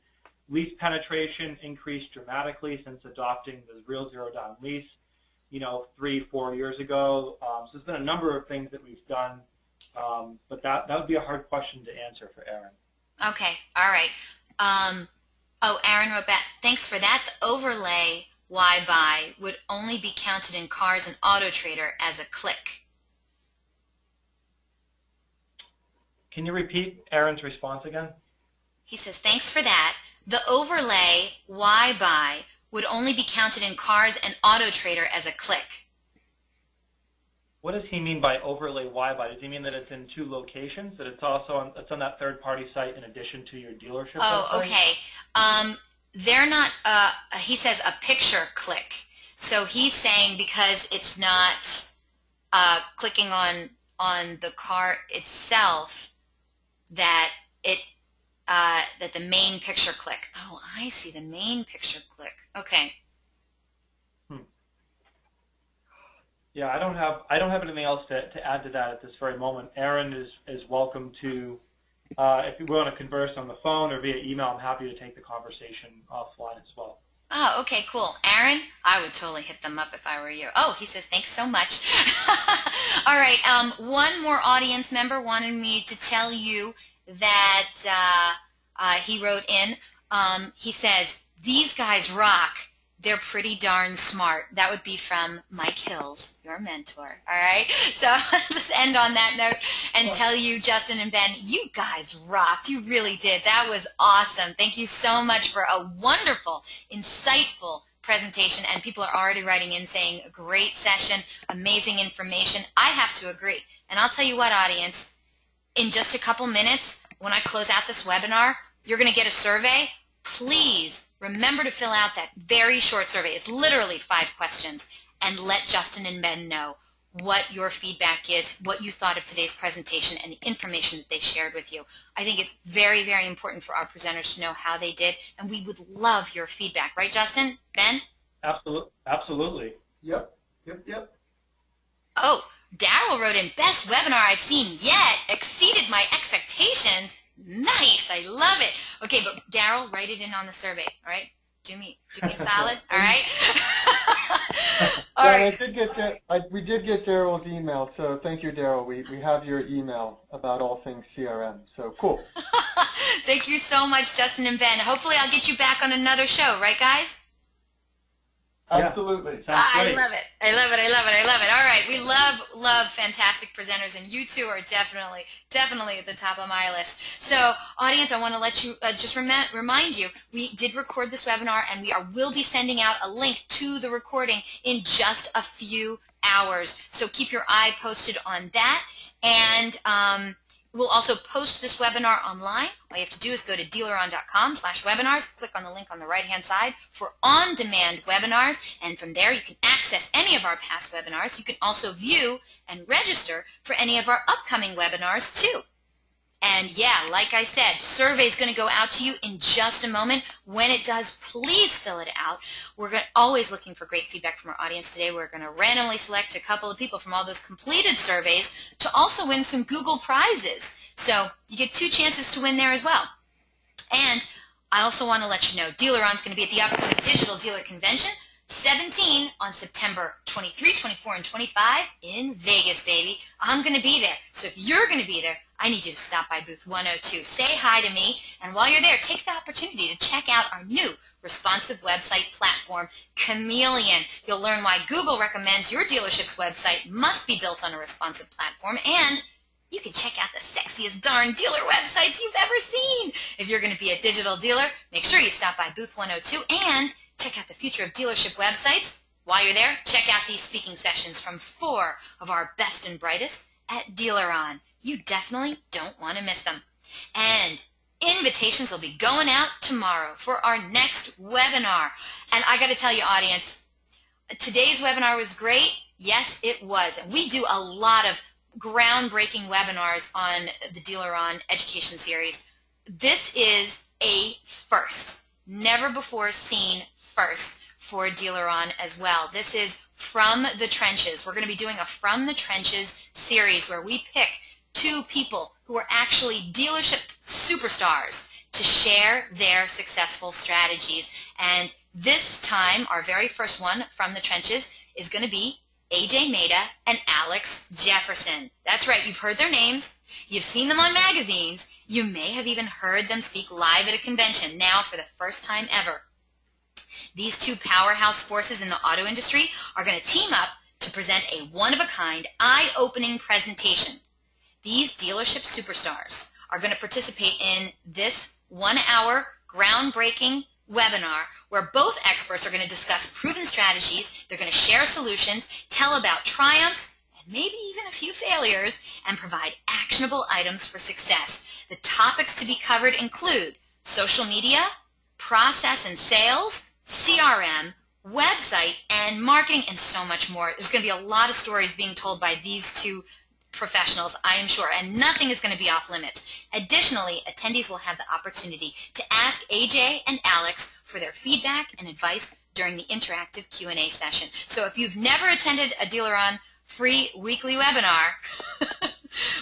lease penetration increase dramatically since adopting the real zero-down lease, you know, 3-4 years ago. So there's been a number of things that we've done, but that would be a hard question to answer for Aaron. Okay, all right. Aaron wrote back, thanks for that. The overlay why buy would only be counted in Cars and AutoTrader as a click. Can you repeat Aaron's response again? He says, thanks for that. The overlay why buy would only be counted in Cars and AutoTrader as a click. What does he mean by overlay why buy? Does he mean that it's in 2 locations, that it's also on that third-party site in addition to your dealership website? Okay. They're not, he says a picture click. So he's saying because it's not clicking on the car itself, that that the main picture click. Oh, I see, the main picture click. Okay. Yeah, I don't have anything else to add to that at this very moment. Aaron is welcome to, if you want to converse on the phone or via email, I'm happy to take the conversation offline as well. Oh, okay, cool. Aaron, I would totally hit them up if I were you. Oh, he says, thanks so much. All right, one more audience member wanted me to tell you that he wrote in. He says, these guys rock. They're pretty darn smart. That would be from Mike Hills, your mentor. All right? So I'll just end on that note and tell you, Justin and Ben, you guys rocked. You really did. That was awesome. Thank you so much for a wonderful, insightful presentation. And people are already writing in saying, great session, amazing information. I have to agree. And I'll tell you what, audience, in just a couple minutes, when I close out this webinar, you're going to get a survey. Please remember to fill out that very short survey. It's literally 5 questions. And let Justin and Ben know what your feedback is, what you thought of today's presentation, and the information that they shared with you. I think it's very, very important for our presenters to know how they did, and we would love your feedback. Right, Justin? Ben? Absolutely. Yep. Oh, Daryl wrote in, best webinar I've seen yet, exceeded my expectations. Nice, I love it. Okay, but Daryl, write it in on the survey, all right? Do me a solid, all right? All right. We did get Daryl's email, so thank you, Daryl. We have your email about all things CRM, so cool. Thank you so much, Justin and Ben. Hopefully I'll get you back on another show, right, guys? Absolutely. I love it. I love it. I love it. I love it. All right. We love fantastic presenters, and you two are definitely at the top of my list. So, audience, I want to let you just remind you, we did record this webinar, and will be sending out a link to the recording in just a few hours. So keep your eye posted on that. And we'll also post this webinar online. All you have to do is go to dealeron.com/webinars, click on the link on the right-hand side for on-demand webinars, and from there you can access any of our past webinars. You can also view and register for any of our upcoming webinars too. And yeah, like I said, survey is going to go out to you in just a moment. When it does, please fill it out. We're always looking for great feedback from our audience today. We're going to randomly select a couple of people from all those completed surveys to also win some Google prizes. So you get 2 chances to win there as well. And I also want to let you know, DealerOn's going to be at the upcoming Digital Dealer Convention, 17 on September 23, 24, and 25 in Vegas, baby. I'm going to be there. So if you're going to be there, I need you to stop by booth 102. Say hi to me, and while you're there, take the opportunity to check out our new responsive website platform, Chameleon. You'll learn why Google recommends your dealership's website must be built on a responsive platform, and you can check out the sexiest darn dealer websites you've ever seen. If you're going to be a digital dealer, make sure you stop by booth 102 and check out the future of dealership websites. While you're there, check out these speaking sessions from 4 of our best and brightest at DealerOn. You definitely don't want to miss them. And invitations will be going out tomorrow for our next webinar. And I got to tell you, audience, today's webinar was great. Yes, it was. And we do a lot of groundbreaking webinars on the DealerOn education series. This is a first, never before seen first for DealerOn as well. This is From the Trenches. We're going to be doing a From the Trenches series where we pick 2 people who are actually dealership superstars to share their successful strategies. And this time, our very first one from the trenches is going to be AJ Maida and Alex Jefferson. That's right, you've heard their names, you've seen them on magazines, you may have even heard them speak live at a convention, now for the first time ever. These 2 powerhouse forces in the auto industry are going to team up to present a one-of-a-kind, eye-opening presentation. These dealership superstars are going to participate in this 1-hour groundbreaking webinar where both experts are going to discuss proven strategies, they're going to share solutions, tell about triumphs, and maybe even a few failures, and provide actionable items for success. The topics to be covered include social media, process and sales, CRM, website, and marketing, and so much more. There's going to be a lot of stories being told by these 2 professionals, I am sure, and nothing is going to be off limits. Additionally, attendees will have the opportunity to ask AJ and Alex for their feedback and advice during the interactive Q&A session. So if you've never attended a DealerOn free weekly webinar,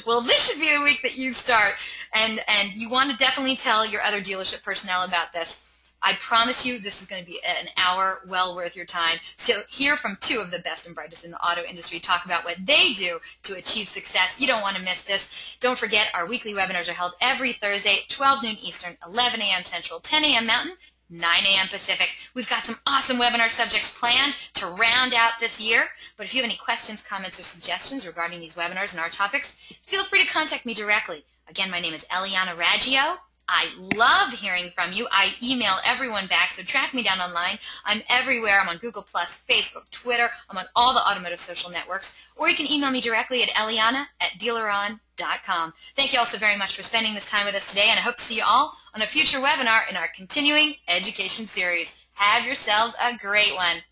well, this should be the week that you start, and you want to definitely tell your other dealership personnel about this. I promise you this is going to be an hour well worth your time. So hear from 2 of the best and brightest in the auto industry talk about what they do to achieve success. You don't want to miss this. Don't forget, our weekly webinars are held every Thursday at 12 noon Eastern, 11 a.m. Central, 10 a.m. Mountain, 9 a.m. Pacific. We've got some awesome webinar subjects planned to round out this year. But if you have any questions, comments, or suggestions regarding these webinars and our topics, feel free to contact me directly. Again, my name is Eliana Raggio. I love hearing from you. I email everyone back, so track me down online. I'm everywhere. I'm on Google+, Facebook, Twitter. I'm on all the automotive social networks. Or you can email me directly at eliana@dealeron.com. Thank you all so very much for spending this time with us today, and I hope to see you all on a future webinar in our continuing education series. Have yourselves a great one.